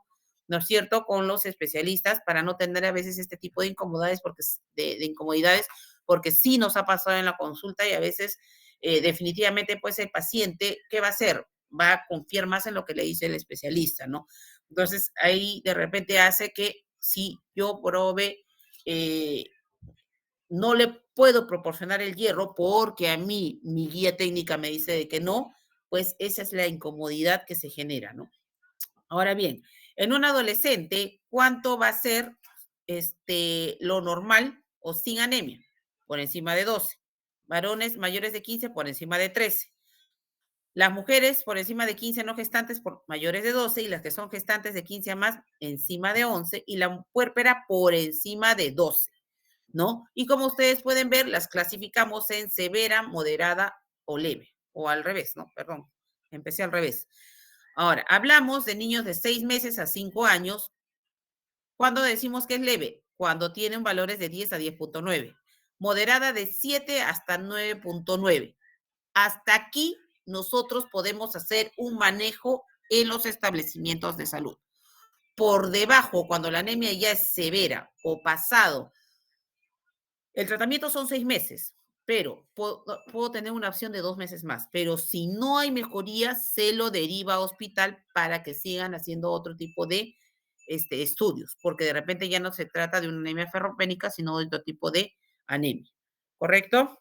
¿no es cierto?, con los especialistas para no tener a veces este tipo de incomodidades, porque sí nos ha pasado en la consulta y a veces definitivamente pues el paciente, ¿qué va a hacer? Va a confiar más en lo que le dice el especialista, ¿no? Entonces ahí de repente hace que si yo probe, no le puedo proporcionar el hierro porque a mí mi guía técnica me dice de que no, pues esa es la incomodidad que se genera, ¿no? Ahora bien, en un adolescente, ¿cuánto va a ser lo normal o sin anemia? Por encima de 12. Varones mayores de 15 por encima de 13. Las mujeres por encima de 15 no gestantes por mayores de 12 y las que son gestantes de 15 a más encima de 11 y la puérpera por encima de 12, ¿no? Y como ustedes pueden ver, las clasificamos en severa, moderada o leve, o al revés, ¿no? Perdón, empecé al revés. Ahora, hablamos de niños de 6 meses a 5 años. ¿Cuándo decimos que es leve? Cuando tienen valores de 10 a 10.9. Moderada de 7 hasta 9.9. Hasta aquí nosotros podemos hacer un manejo en los establecimientos de salud. Por debajo, cuando la anemia ya es severa o pasado, el tratamiento son 6 meses. pero puedo tener una opción de 2 meses más. Pero si no hay mejoría, se lo deriva a hospital para que sigan haciendo otro tipo de estudios, porque de repente ya no se trata de una anemia ferropénica, sino de otro tipo de anemia. ¿Correcto?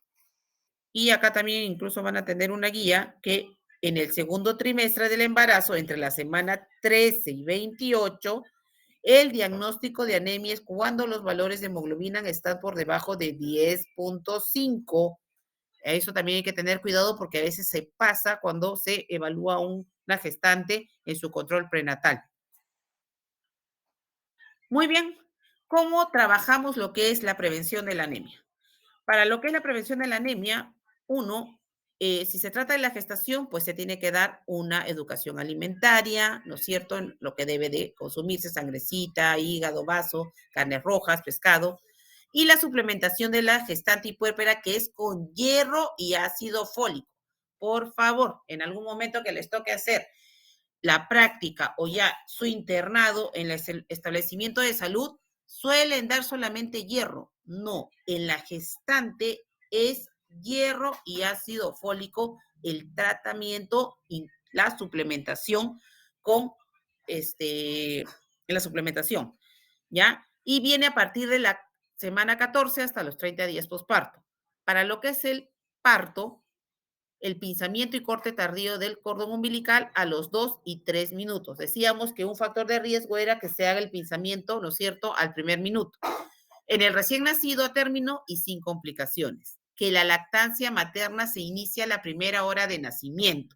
Y acá también incluso van a tener una guía que en el segundo trimestre del embarazo, entre la semana 13 y 28, el diagnóstico de anemia es cuando los valores de hemoglobina están por debajo de 10.5. Eso también hay que tener cuidado porque a veces se pasa cuando se evalúa una gestante en su control prenatal. Muy bien, ¿cómo trabajamos lo que es la prevención de la anemia? Para lo que es la prevención de la anemia, uno, si se trata de la gestación, pues se tiene que dar una educación alimentaria, ¿no es cierto? En lo que debe de consumirse, sangrecita, hígado, vaso, carnes rojas, pescado. Y la suplementación de la gestante y puérpera, que es con hierro y ácido fólico. Por favor, en algún momento que les toque hacer la práctica o ya su internado en el establecimiento de salud, suelen dar solamente hierro. No, en la gestante es hierro y ácido fólico el tratamiento y la suplementación con la suplementación, ¿ya? Y viene a partir de la semana 14 hasta los 30 días posparto. Para lo que es el parto, el pinzamiento y corte tardío del cordón umbilical a los 2 y 3 minutos. Decíamos que un factor de riesgo era que se haga el pinzamiento, ¿no es cierto?, al primer minuto. En el recién nacido a término y sin complicaciones. Que la lactancia materna se inicia a la primera hora de nacimiento,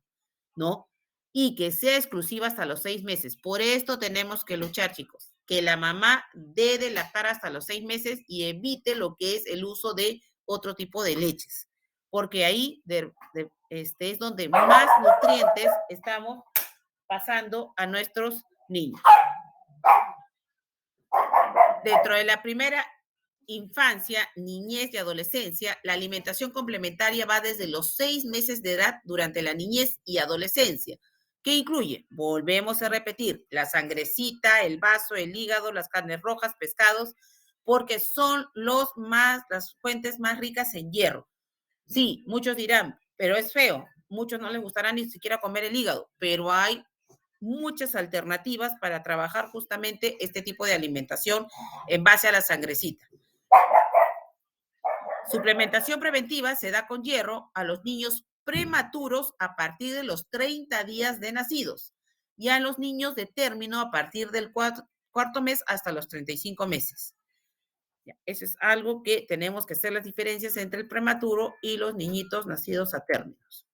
¿no? Y que sea exclusiva hasta los 6 meses. Por esto tenemos que luchar, chicos. Que la mamá dé de lactar hasta los 6 meses y evite lo que es el uso de otro tipo de leches. Porque ahí es donde más nutrientes estamos pasando a nuestros niños. Dentro de la primera infancia, niñez y adolescencia, la alimentación complementaria va desde los 6 meses de edad durante la niñez y adolescencia, que incluye, volvemos a repetir, la sangrecita, el vaso, el hígado, las carnes rojas, pescados, porque son las fuentes más ricas en hierro. Sí, muchos dirán, pero es feo, muchos no les gustará ni siquiera comer el hígado, pero hay muchas alternativas para trabajar justamente este tipo de alimentación en base a la sangrecita. Suplementación preventiva se da con hierro a los niños prematuros a partir de los 30 días de nacidos y a los niños de término a partir del cuarto mes hasta los 35 meses. Ya, eso es algo que tenemos que hacer las diferencias entre el prematuro y los niñitos nacidos a términos.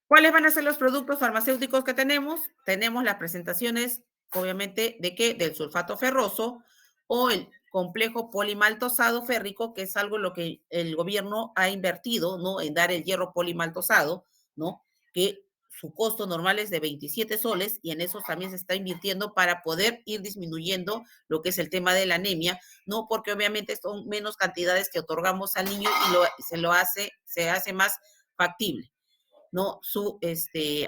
¿Cuáles van a ser los productos farmacéuticos que tenemos? Tenemos las presentaciones, obviamente, ¿de qué? Del sulfato ferroso o el complejo polimaltosado férrico, que es algo en lo que el gobierno ha invertido, ¿no? En dar el hierro polimaltosado, ¿no? Que su costo normal es de 27 soles y en eso también se está invirtiendo para poder ir disminuyendo lo que es el tema de la anemia, ¿no? Porque obviamente son menos cantidades que otorgamos al niño y se hace más factible, ¿no? Su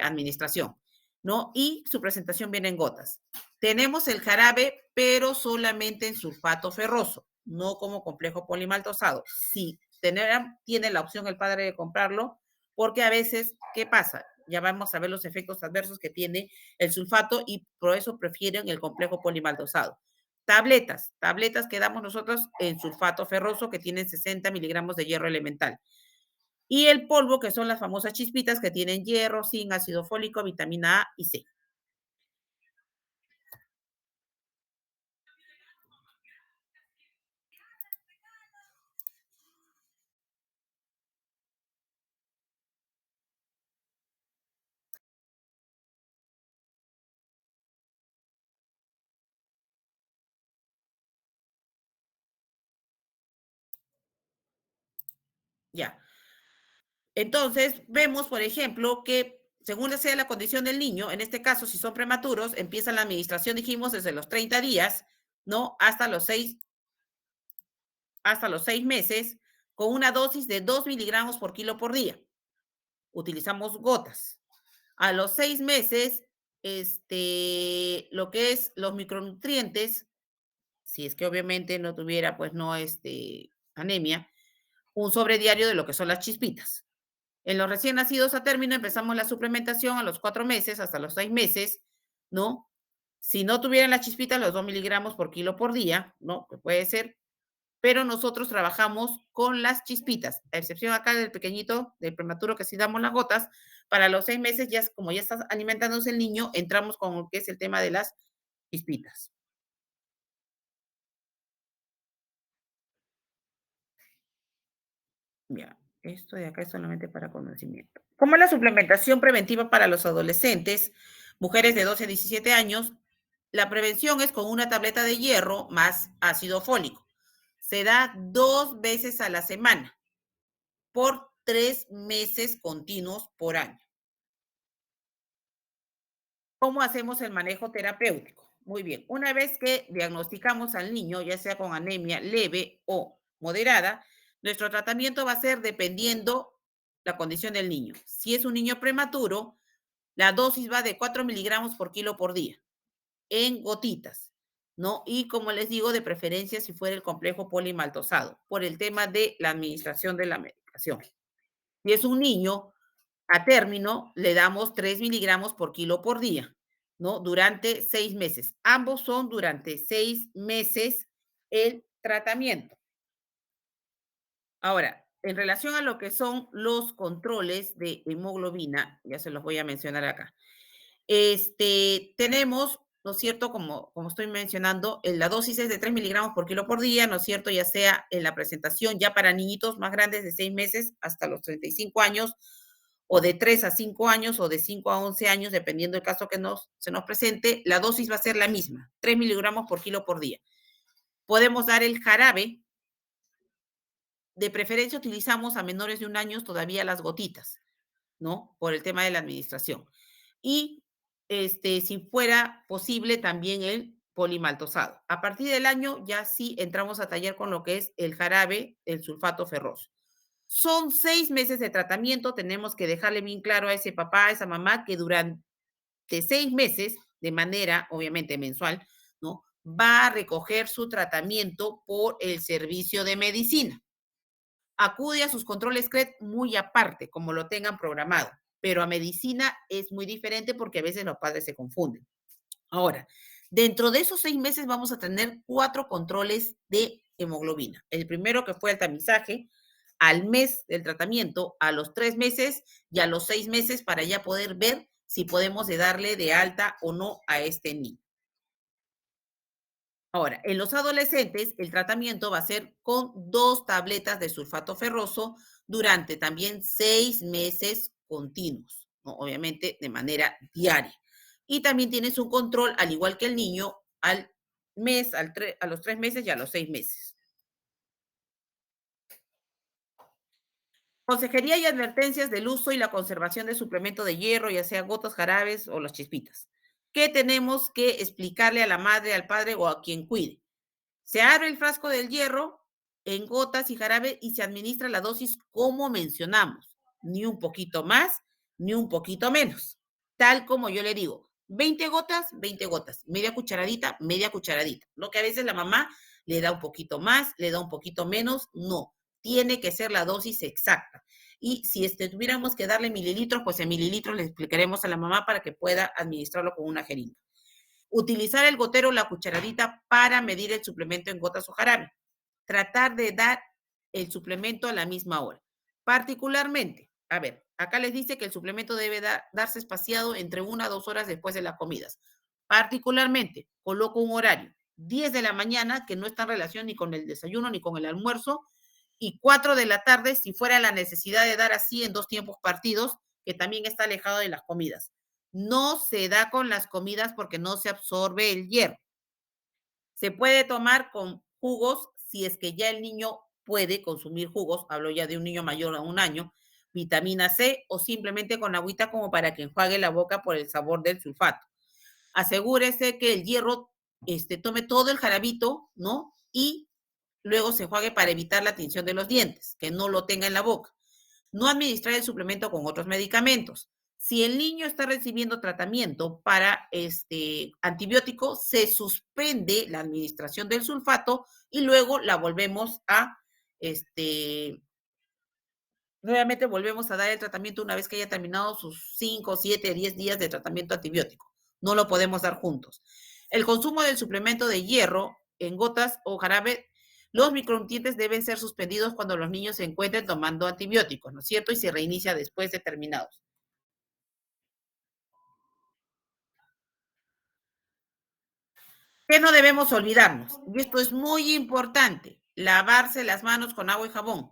administración, ¿no? Y su presentación viene en gotas. Tenemos el jarabe, pero solamente en sulfato ferroso, no como complejo polimaltosado. Sí, tiene la opción el padre de comprarlo, porque a veces, ¿qué pasa? Ya vamos a ver los efectos adversos que tiene el sulfato y por eso prefieren el complejo polimaltosado. Tabletas que damos nosotros en sulfato ferroso que tienen 60 miligramos de hierro elemental. Y el polvo, que son las famosas chispitas que tienen hierro, zinc, ácido fólico, vitamina A y C. Ya. Entonces, vemos, por ejemplo, que según sea la condición del niño, en este caso, si son prematuros, empieza la administración, dijimos, desde los 30 días, ¿no? Hasta los 6 meses, con una dosis de 2 miligramos por kilo por día. Utilizamos gotas. A los 6 meses, lo que es los micronutrientes, si es que obviamente no tuviera, pues, no, anemia, un sobre diario de lo que son las chispitas. En los recién nacidos a término empezamos la suplementación a los 4 meses hasta los 6 meses, ¿no? Si no tuvieran las chispitas, los 2 miligramos por kilo por día, ¿no? Que puede ser, pero nosotros trabajamos con las chispitas, a excepción acá del pequeñito, del prematuro que sí damos las gotas. Para los 6 meses, ya como ya está alimentándose el niño, entramos con lo que es el tema de las chispitas. Mira, esto de acá es solamente para conocimiento. Como la suplementación preventiva para los adolescentes, mujeres de 12 a 17 años, la prevención es con una tableta de hierro más ácido fólico. Se da 2 veces a la semana por 3 meses continuos por año. ¿Cómo hacemos el manejo terapéutico? Muy bien, una vez que diagnosticamos al niño, ya sea con anemia leve o moderada, nuestro tratamiento va a ser dependiendo la condición del niño. Si es un niño prematuro, la dosis va de 4 miligramos por kilo por día, en gotitas, ¿no? Y como les digo, de preferencia si fuera el complejo polimaltosado, por el tema de la administración de la medicación. Si es un niño a término, le damos 3 miligramos por kilo por día, ¿no? Durante 6 meses. Ambos son durante 6 meses el tratamiento. Ahora, en relación a lo que son los controles de hemoglobina, ya se los voy a mencionar acá. Tenemos, ¿no es cierto? Como estoy mencionando, la dosis es de 3 miligramos por kilo por día, ¿no es cierto? Ya sea en la presentación ya para niñitos más grandes de 6 meses hasta los 35 años, o de 3 a 5 años, o de 5 a 11 años, dependiendo del caso que se nos presente, la dosis va a ser la misma, 3 miligramos por kilo por día. Podemos dar el jarabe, de preferencia utilizamos a menores de 1 año todavía las gotitas, ¿no? Por el tema de la administración. Y si fuera posible también el polimaltosado. A partir del año ya sí entramos a tallar con lo que es el jarabe, el sulfato ferroso. Son 6 meses de tratamiento, tenemos que dejarle bien claro a ese papá, a esa mamá, que durante 6 meses, de manera obviamente mensual, ¿no? Va a recoger su tratamiento por el servicio de medicina. Acude a sus controles CRED muy aparte, como lo tengan programado, pero a medicina es muy diferente porque a veces los padres se confunden. Ahora, dentro de esos 6 meses vamos a tener 4 controles de hemoglobina. El primero, que fue el tamizaje, al mes del tratamiento, a los 3 meses y a los 6 meses, para ya poder ver si podemos darle de alta o no a este niño. Ahora, en los adolescentes, el tratamiento va a ser con 2 tabletas de sulfato ferroso durante también 6 meses continuos, ¿no? Obviamente de manera diaria. Y también tienes un control, al igual que el niño, al mes, a los 3 meses y a los 6 meses. Consejería y advertencias del uso y la conservación de suplemento de hierro, ya sea gotas, jarabes o las chispitas. ¿Qué tenemos que explicarle a la madre, al padre o a quien cuide? Se abre el frasco del hierro en gotas y jarabe y se administra la dosis como mencionamos, ni un poquito más, ni un poquito menos. Tal como yo le digo, 20 gotas, 20 gotas, media cucharadita. Lo que a veces la mamá le da un poquito más, le da un poquito menos, no. Tiene que ser la dosis exacta. Y si tuviéramos que darle mililitros, pues en mililitros le explicaremos a la mamá para que pueda administrarlo con una jeringa. Utilizar el gotero o la cucharadita para medir el suplemento en gotas o jarabe. Tratar de dar el suplemento a la misma hora. Particularmente, a ver, acá les dice que el suplemento debe darse espaciado entre 1 a 2 horas después de las comidas. Particularmente, coloco un horario, 10 de la mañana, que no está en relación ni con el desayuno ni con el almuerzo, y 4 de la tarde, si fuera la necesidad de dar así en 2 tiempos partidos, que también está alejado de las comidas. No se da con las comidas porque no se absorbe el hierro. Se puede tomar con jugos si es que ya el niño puede consumir jugos, hablo ya de un niño mayor a 1 año, vitamina C, o simplemente con agüita como para que enjuague la boca por el sabor del sulfato. Asegúrese que el hierro tome todo el jarabito, ¿no? Y luego se enjuague para evitar la tinción de los dientes, que no lo tenga en la boca. No administrar el suplemento con otros medicamentos. Si el niño está recibiendo tratamiento para antibiótico, se suspende la administración del sulfato y luego la volvemos a este, Nuevamente volvemos a dar el tratamiento una vez que haya terminado sus 5, 7, 10 días de tratamiento antibiótico. No lo podemos dar juntos. El consumo del suplemento de hierro en gotas o jarabe, los micronutrientes deben ser suspendidos cuando los niños se encuentren tomando antibióticos, ¿no es cierto? Y se reinicia después de terminados. ¿Qué no debemos olvidarnos? Y esto es muy importante. Lavarse las manos con agua y jabón.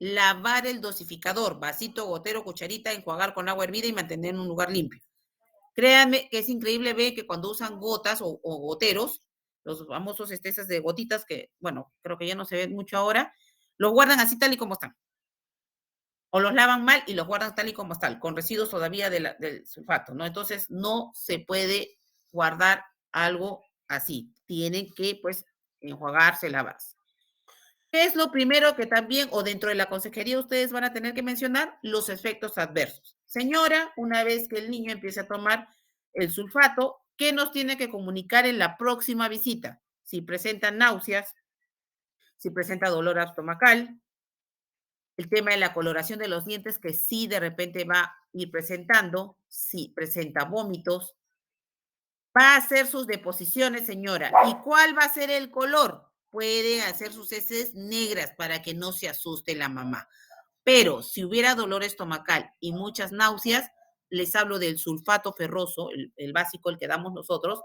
Lavar el dosificador, vasito, gotero, cucharita, enjuagar con agua hervida y mantener en un lugar limpio. Créanme que es increíble ver que cuando usan gotas o goteros, los famosos esas de gotitas que, bueno, creo que ya no se ven mucho ahora, los guardan así tal y como están. O los lavan mal y los guardan tal y como están, con residuos todavía del sulfato, ¿no? Entonces, no se puede guardar algo así. Tienen que, pues, enjuagarse, lavarse. ¿Qué es lo primero que también, o dentro de la consejería, ustedes van a tener que mencionar? Los efectos adversos. Señora, una vez que el niño empiece a tomar el sulfato, ¿qué nos tiene que comunicar en la próxima visita? Si presenta náuseas, si presenta dolor estomacal, el tema de la coloración de los dientes, que sí de repente va a ir presentando, si presenta vómitos, va a hacer sus deposiciones, señora. ¿Y cuál va a ser el color? Pueden hacer sus heces negras para que no se asuste la mamá. Pero si hubiera dolor estomacal y muchas náuseas, les hablo del sulfato ferroso, el básico, el que damos nosotros,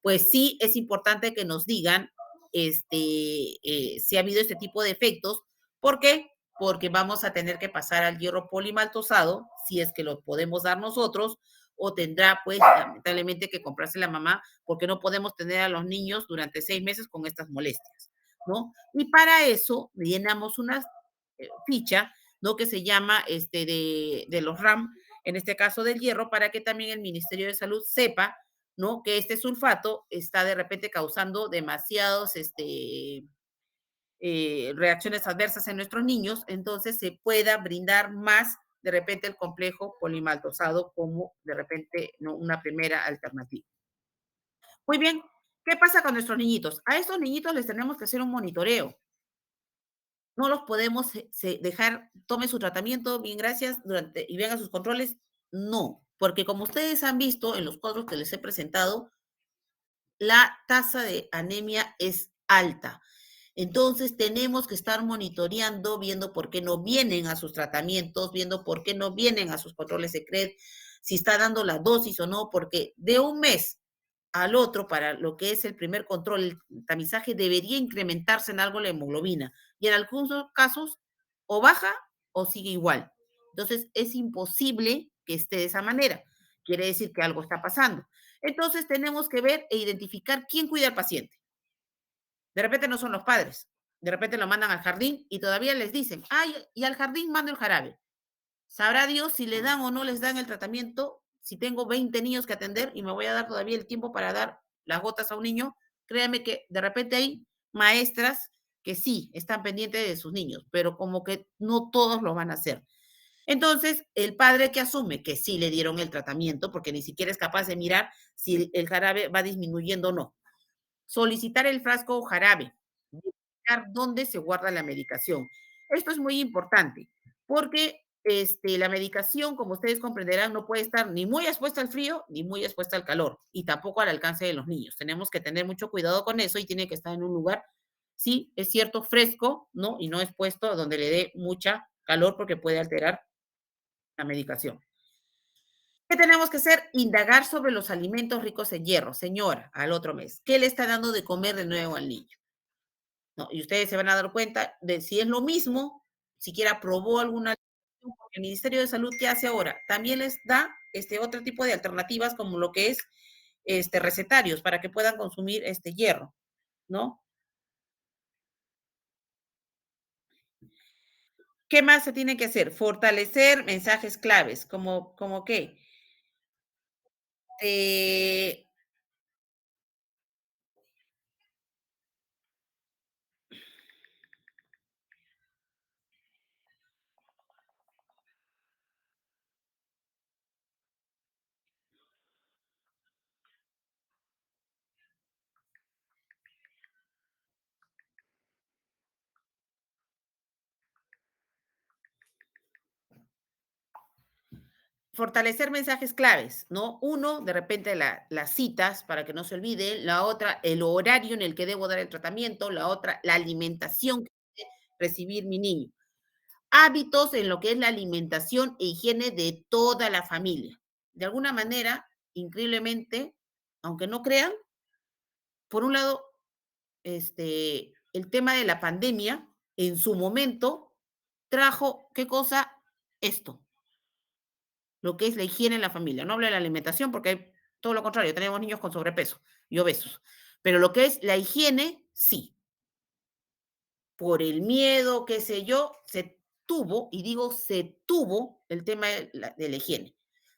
pues sí es importante que nos digan si ha habido este tipo de efectos. ¿Por qué? Porque vamos a tener que pasar al hierro polimaltosado, si es que lo podemos dar nosotros, o tendrá, pues, lamentablemente que comprarse la mamá, porque no podemos tener a los niños durante 6 meses con estas molestias, ¿no? Y para eso llenamos una ficha, ¿no? Que se llama de los RAM, en este caso del hierro, para que también el Ministerio de Salud sepa, ¿no? Que este sulfato está de repente causando demasiados reacciones adversas en nuestros niños, entonces se pueda brindar más de repente el complejo polimaltosado como de repente, ¿no? Una primera alternativa. Muy bien, ¿qué pasa con nuestros niñitos? A estos niñitos les tenemos que hacer un monitoreo. No los podemos dejar, tome su tratamiento, bien, gracias, y vengan sus controles. No, porque como ustedes han visto en los cuadros que les he presentado, la tasa de anemia es alta. Entonces tenemos que estar monitoreando, viendo por qué no vienen a sus tratamientos, viendo por qué no vienen a sus controles de CRED, si está dando la dosis o no, porque de un mes al otro, para lo que es el primer control, el tamizaje debería incrementarse en algo la hemoglobina. Y en algunos casos, o baja o sigue igual. Entonces, es imposible que esté de esa manera. Quiere decir que algo está pasando. Entonces, tenemos que ver e identificar quién cuida al paciente. De repente no son los padres. De repente lo mandan al jardín y todavía les dicen, ay, y al jardín mando el jarabe. Sabrá Dios si le dan o no les dan el tratamiento. Si tengo 20 niños que atender y me voy a dar todavía el tiempo para dar las gotas a un niño, créanme que de repente hay maestras que sí están pendientes de sus niños, pero como que no todos lo van a hacer. Entonces, el padre que asume que sí le dieron el tratamiento, porque ni siquiera es capaz de mirar si el jarabe va disminuyendo o no. Solicitar el frasco o jarabe, verificar dónde se guarda la medicación. Esto es muy importante, porque la medicación, como ustedes comprenderán, no puede estar ni muy expuesta al frío ni muy expuesta al calor y tampoco al alcance de los niños. Tenemos que tener mucho cuidado con eso y tiene que estar en un lugar, sí, es cierto, fresco, ¿no? Y no expuesto donde le dé mucha calor porque puede alterar la medicación. ¿Qué tenemos que hacer? Indagar sobre los alimentos ricos en hierro. Señora, al otro mes, ¿qué le está dando de comer de nuevo al niño? ¿No? Y ustedes se van a dar cuenta de si es lo mismo, siquiera probó alguna, porque el Ministerio de Salud, ¿qué hace ahora? También les da otro tipo de alternativas como lo que es recetarios para que puedan consumir este hierro, ¿no? ¿Qué más se tiene que hacer? Fortalecer mensajes claves, como qué. Eh, fortalecer mensajes claves, ¿no? Uno, de repente las citas para que no se olvide, la otra, el horario en el que debo dar el tratamiento, la otra, la alimentación que debe recibir mi niño. Hábitos en lo que es la alimentación e higiene de toda la familia. De alguna manera, increíblemente, aunque no crean, por un lado, el tema de la pandemia, en su momento, trajo, ¿qué cosa? Esto, lo que es la higiene en la familia. No hablo de la alimentación porque hay todo lo contrario, tenemos niños con sobrepeso y obesos. Pero lo que es la higiene, sí. Por el miedo, qué sé yo, se tuvo, y digo se tuvo, el tema de la higiene.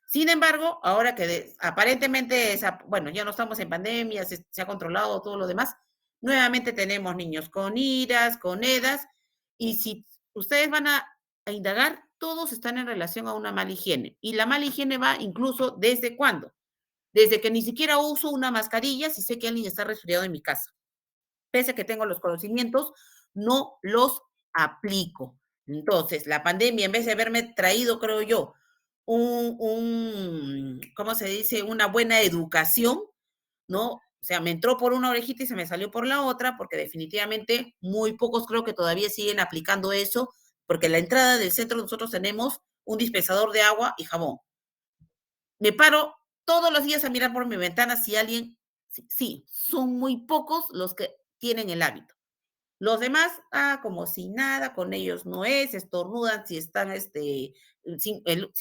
Sin embargo, ahora que aparentemente, bueno, ya no estamos en pandemia, se ha controlado todo lo demás, nuevamente tenemos niños con iras, con edas, y si ustedes van a indagar, todos están en relación a una mala higiene. Y la mala higiene va incluso desde cuándo. Desde que ni siquiera uso una mascarilla si sé que alguien está resfriado en mi casa. Pese a que tengo los conocimientos, no los aplico. Entonces, la pandemia, en vez de haberme traído, creo yo, ¿cómo se dice? Una buena educación, ¿no? O sea, me entró por una orejita y se me salió por la otra, porque definitivamente muy pocos creo que todavía siguen aplicando eso, porque en la entrada del centro nosotros tenemos un dispensador de agua y jabón. Me paro todos los días a mirar por mi ventana si alguien, sí, sí, son muy pocos los que tienen el hábito. Los demás, como si nada, con ellos no es, estornudan si están, si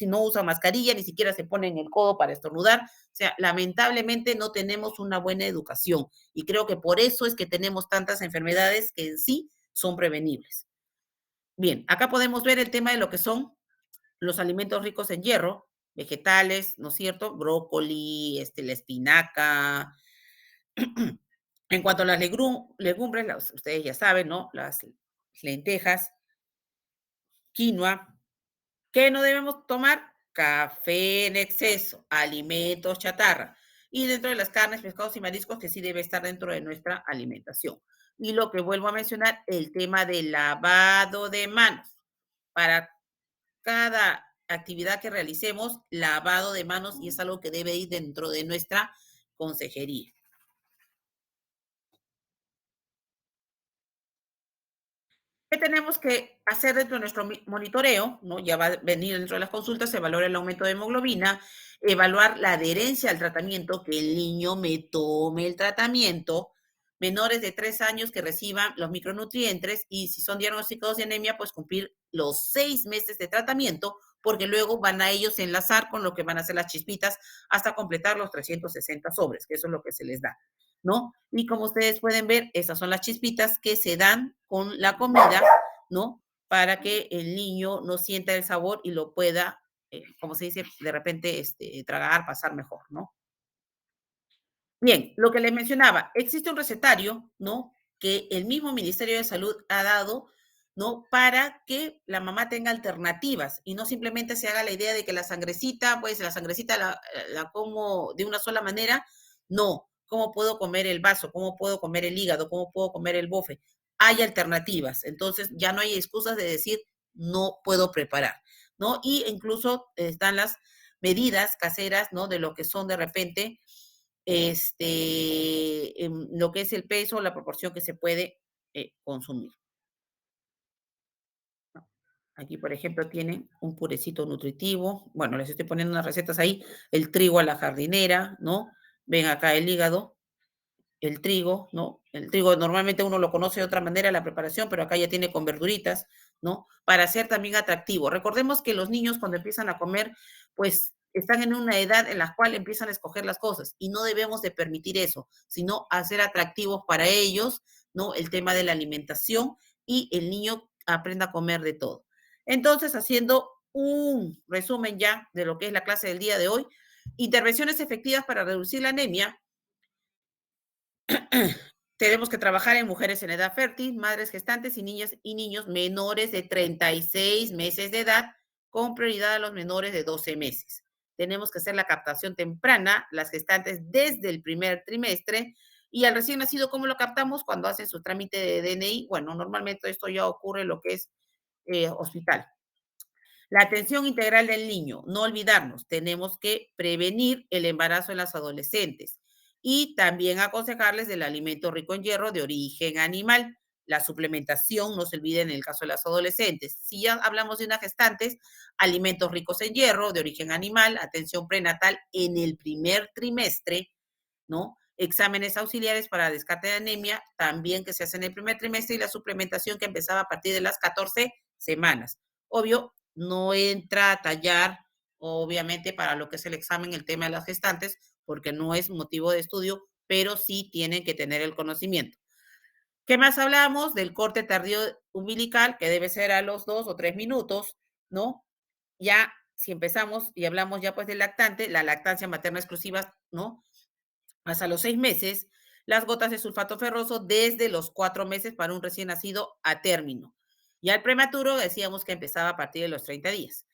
no usan mascarilla, ni siquiera se ponen el codo para estornudar. O sea, lamentablemente no tenemos una buena educación y creo que por eso es que tenemos tantas enfermedades que en sí son prevenibles. Bien, acá podemos ver el tema de lo que son los alimentos ricos en hierro, vegetales, ¿no es cierto? Brócoli, la espinaca. En cuanto a las legumbres, ustedes ya saben, ¿no? Las lentejas, quinoa. ¿Qué no debemos tomar? Café en exceso, alimentos chatarra. Y dentro de las carnes, pescados y mariscos, que sí debe estar dentro de nuestra alimentación. Y lo que vuelvo a mencionar, el tema del lavado de manos. Para cada actividad que realicemos, lavado de manos, y es algo que debe ir dentro de nuestra consejería. ¿Qué tenemos que hacer dentro de nuestro monitoreo? ¿No? Ya va a venir dentro de las consultas, se valora el aumento de hemoglobina, evaluar la adherencia al tratamiento, que el niño me tome el tratamiento, menores de 3 años que reciban los micronutrientes y si son diagnosticados de anemia, pues cumplir los 6 meses de tratamiento, porque luego van a ellos enlazar con lo que van a hacer las chispitas hasta completar los 360 sobres, que eso es lo que se les da. ¿No? Y como ustedes pueden ver, esas son las chispitas que se dan con la comida, ¿no? Para que el niño no sienta el sabor y lo pueda, como se dice, de repente tragar, pasar mejor, ¿no? Bien, lo que les mencionaba, existe un recetario, ¿no? Que el mismo Ministerio de Salud ha dado, ¿no? Para que la mamá tenga alternativas y no simplemente se haga la idea de que la sangrecita, pues la sangrecita la como de una sola manera. No, ¿cómo puedo comer el vaso? ¿Cómo puedo comer el hígado? ¿Cómo puedo comer el bofe? Hay alternativas, entonces ya no hay excusas de decir no puedo preparar, ¿no? Y incluso están las medidas caseras, ¿no? De lo que son de repente lo que es el peso, la proporción que se puede consumir. ¿No? Aquí, por ejemplo, tienen un purecito nutritivo. Bueno, les estoy poniendo unas recetas ahí. El trigo a la jardinera, ¿no? Ven acá el hígado, el trigo, ¿no? El trigo normalmente uno lo conoce de otra manera la preparación, pero acá ya tiene con verduritas, ¿no? Para ser también atractivo. Recordemos que los niños cuando empiezan a comer, pues están en una edad en la cual empiezan a escoger las cosas y no debemos de permitir eso, sino hacer atractivos para ellos, ¿no? El tema de la alimentación y el niño aprenda a comer de todo. Entonces, haciendo un resumen ya de lo que es la clase del día de hoy, intervenciones efectivas para reducir la anemia. Tenemos que trabajar en mujeres en edad fértil, madres gestantes y niñas y niños menores de 36 meses de edad, con prioridad a los menores de 12 meses. Tenemos que hacer la captación temprana, las gestantes desde el primer trimestre, y al recién nacido, ¿cómo lo captamos? Cuando hacen su trámite de DNI. Bueno, normalmente esto ya ocurre en lo que es hospital. La atención integral del niño, no olvidarnos, tenemos que prevenir el embarazo en las adolescentes y también aconsejarles del alimento rico en hierro de origen animal. La suplementación, no se olviden en el caso de las adolescentes. Si ya hablamos de unas gestantes, alimentos ricos en hierro de origen animal, atención prenatal en el primer trimestre, ¿no? Exámenes auxiliares para descarte de anemia, también que se hace en el primer trimestre, y la suplementación que empezaba a partir de las 14 semanas. Obvio, no entra a tallar, obviamente, para lo que es el examen, el tema de las gestantes, porque no es motivo de estudio, pero sí tienen que tener el conocimiento. ¿Qué más hablamos? Del corte tardío umbilical, que debe ser a los 2 o 3 minutos, ¿no? Ya, si empezamos y hablamos ya pues del lactante, la lactancia materna exclusiva, ¿no? Hasta los 6 meses, las gotas de sulfato ferroso desde los 4 meses para un recién nacido a término. Y al prematuro decíamos que empezaba a partir de los 30 días.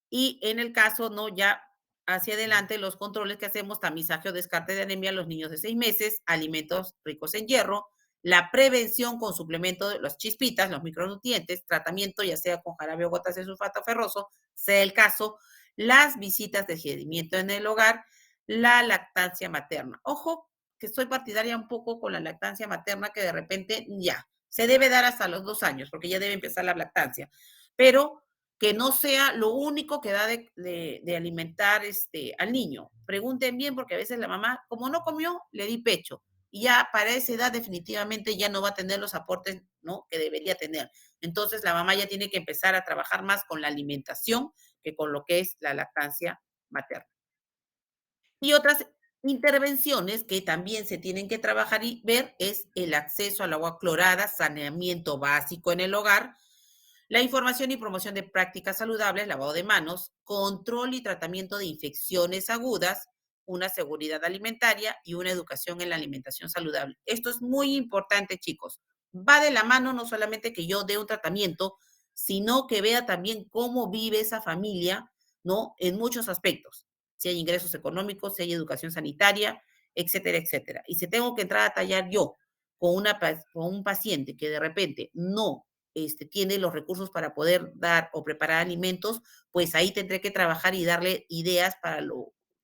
Y en el caso, no, ya hacia adelante, los controles que hacemos, tamizaje o descarte de anemia a los niños de 6 meses, alimentos ricos en hierro, la prevención con suplemento de las chispitas, los micronutrientes, tratamiento ya sea con jarabe o gotas de sulfato ferroso, sea el caso, las visitas de seguimiento en el hogar, la lactancia materna. Ojo, que estoy partidaria un poco con la lactancia materna, que de repente ya se debe dar hasta los 2 años, porque ya debe empezar la lactancia, pero que no sea lo único que da de alimentar al niño. Pregunten bien, porque a veces la mamá, como no comió, le di pecho. Y ya para esa edad definitivamente ya no va a tener los aportes, ¿no?, que debería tener. Entonces la mamá ya tiene que empezar a trabajar más con la alimentación que con lo que es la lactancia materna. Y otras intervenciones que también se tienen que trabajar y ver es el acceso al agua clorada, saneamiento básico en el hogar, la información y promoción de prácticas saludables, lavado de manos, control y tratamiento de infecciones agudas, una seguridad alimentaria y una educación en la alimentación saludable. Esto es muy importante, chicos. Va de la mano no solamente que yo dé un tratamiento, sino que vea también cómo vive esa familia, ¿no? En muchos aspectos. Si hay ingresos económicos, si hay educación sanitaria, etcétera, etcétera. Y si tengo que entrar a tallar yo con un paciente que de repente no tiene los recursos para poder dar o preparar alimentos, pues ahí tendré que trabajar y darle ideas para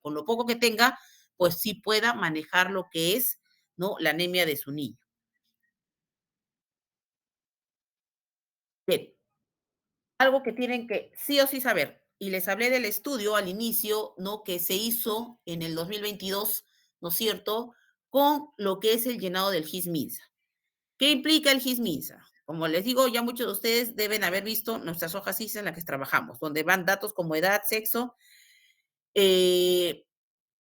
con lo poco que tenga, pues sí pueda manejar lo que es, ¿no?, la anemia de su niño. Bien, algo que tienen que sí o sí saber, y les hablé del estudio al inicio, ¿no?, que se hizo en el 2022, ¿no es cierto?, con lo que es el llenado del GIS-MINSA. ¿Qué implica el GIS-MINSA? Como les digo, ya muchos de ustedes deben haber visto nuestras hojas GIS en las que trabajamos, donde van datos como edad, sexo, eh,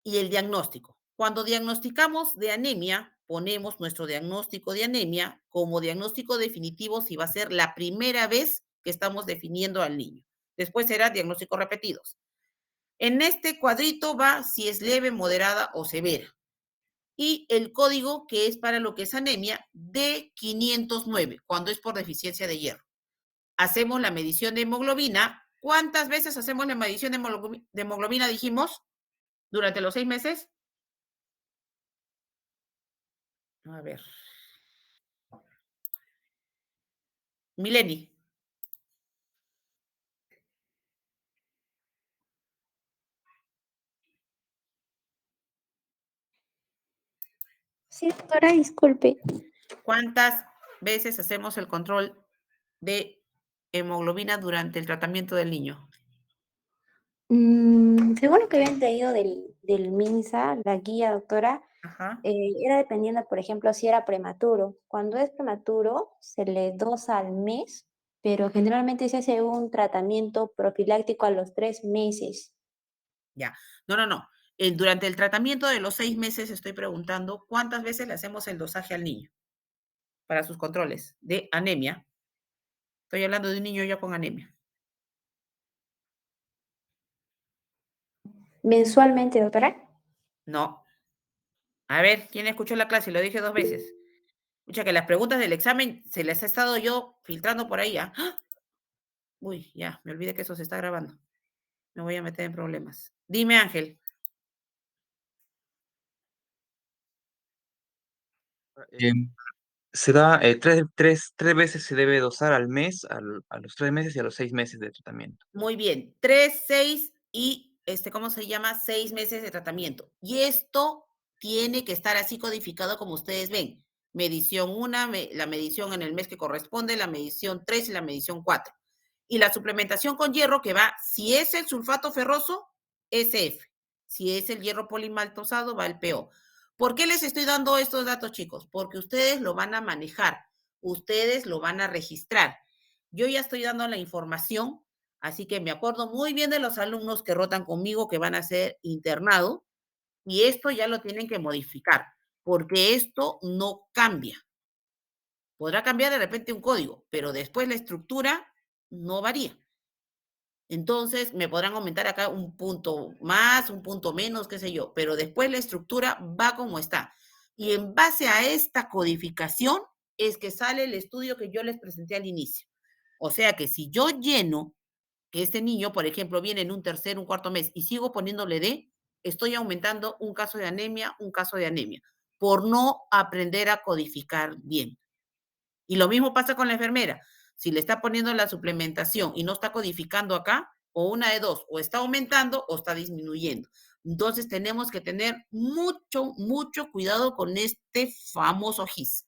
y el diagnóstico. Cuando diagnosticamos de anemia, ponemos nuestro diagnóstico de anemia como diagnóstico definitivo si va a ser la primera vez que estamos definiendo al niño. Después será diagnósticos repetidos. En este cuadrito va si es leve, moderada o severa. Y el código que es para lo que es anemia D509, cuando es por deficiencia de hierro. Hacemos la medición de hemoglobina. ¿Cuántas veces hacemos la medición de hemoglobina, dijimos, durante los 6 meses? A ver, Mileni. Sí, doctora, disculpe. ¿Cuántas veces hacemos el control de hemoglobina durante el tratamiento del niño? Según lo que había entendido del MINSA, la guía, doctora, Ajá, era dependiendo, por ejemplo, si era prematuro. Cuando es prematuro, se le dosa al mes, pero generalmente se hace un tratamiento profiláctico a los 3 meses. ya. No, no, no. Durante el tratamiento de los 6 meses estoy preguntando cuántas veces le hacemos el dosaje al niño para sus controles de anemia. Estoy hablando de un niño ya con anemia. Mensualmente, doctora. No. A ver, ¿quién escuchó la clase? Lo dije 2 veces. Escucha que las preguntas del examen se las he estado yo filtrando por ahí, ¿ah? ¡Ah! Uy, ya, me olvidé que eso se está grabando. Me voy a meter en problemas. Dime, Ángel. Se da tres veces se debe dosar al mes, a los 3 meses y a los 6 meses de tratamiento. Muy bien, 3, 6 y, ¿cómo se llama? 6 meses de tratamiento. Y esto tiene que estar así codificado como ustedes ven. Medición 1, la medición en el mes que corresponde, la medición 3 y la medición 4. Y la suplementación con hierro que va, si es el sulfato ferroso, SF. Si es el hierro polimaltosado, va el PO. ¿Por qué les estoy dando estos datos, chicos? Porque ustedes lo van a manejar, ustedes lo van a registrar. Yo ya estoy dando la información. Así que me acuerdo muy bien de los alumnos que rotan conmigo, que van a ser internados, y esto ya lo tienen que modificar, porque esto no cambia. Podrá cambiar de repente un código, pero después la estructura no varía. Entonces, me podrán aumentar acá un punto más, un punto menos, qué sé yo, pero después la estructura va como está. Y en base a esta codificación es que sale el estudio que yo les presenté al inicio. O sea que si yo lleno que este niño, por ejemplo, viene en un tercer, un cuarto mes y sigo poniéndole D, estoy aumentando un caso de anemia, por no aprender a codificar bien. Y lo mismo pasa con la enfermera. Si le está poniendo la suplementación y no está codificando acá, o una de dos, o está aumentando o está disminuyendo. Entonces tenemos que tener mucho, mucho cuidado con este famoso GIS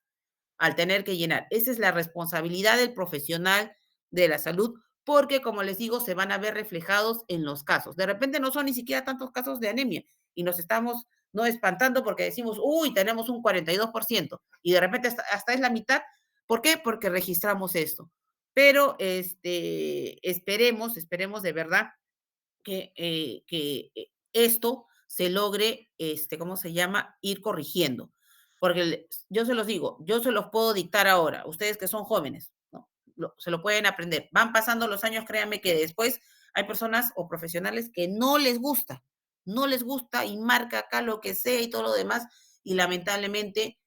al tener que llenar. Esa es la responsabilidad del profesional de la salud, porque como les digo, se van a ver reflejados en los casos. De repente no son ni siquiera tantos casos de anemia y nos estamos no espantando porque decimos, uy, tenemos un 42% y de repente hasta es la mitad. ¿Por qué? Porque registramos esto. Pero esperemos de verdad que esto se logre, ¿cómo se llama? Ir corrigiendo. Porque yo se los digo, yo se los puedo dictar ahora, ustedes que son jóvenes, ¿no? Se lo pueden aprender. Van pasando los años, créanme que después hay personas o profesionales que no les gusta y marca acá lo que sea y todo lo demás, y lamentablemente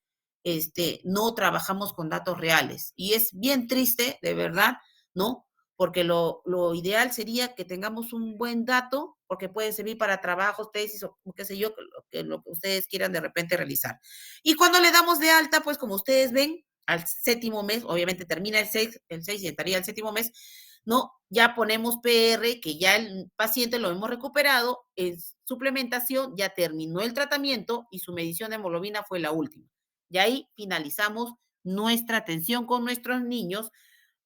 no trabajamos con datos reales. Y es bien triste, de verdad, ¿no? Porque lo ideal sería que tengamos un buen dato, porque puede servir para trabajos, tesis o qué sé yo, lo que ustedes quieran de repente realizar. Y cuando le damos de alta, pues como ustedes ven, al séptimo mes, obviamente termina el 6 y estaría el séptimo mes, ¿no? Ya ponemos PR, que ya el paciente lo hemos recuperado, en suplementación, ya terminó el tratamiento y su medición de hemoglobina fue la última. Y ahí finalizamos nuestra atención con nuestros niños,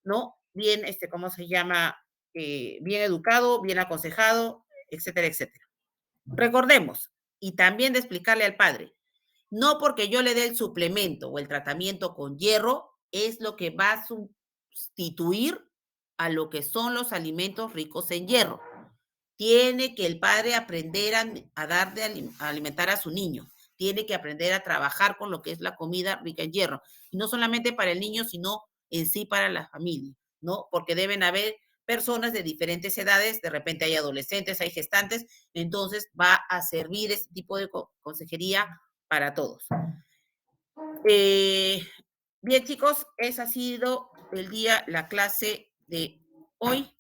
¿no? Bien, ¿cómo se llama? Bien educado, bien aconsejado, etcétera, etcétera. Recordemos, y también de explicarle al padre, no porque yo le dé el suplemento o el tratamiento con hierro, es lo que va a sustituir a lo que son los alimentos ricos en hierro. Tiene que el padre aprender a dar a alimentar a su niño. Tiene que aprender a trabajar con lo que es la comida rica en hierro. Y no solamente para el niño, sino en sí para la familia, ¿no? Porque deben haber personas de diferentes edades, de repente hay adolescentes, hay gestantes, entonces va a servir este tipo de consejería para todos. Bien, chicos, esa ha sido la clase de hoy.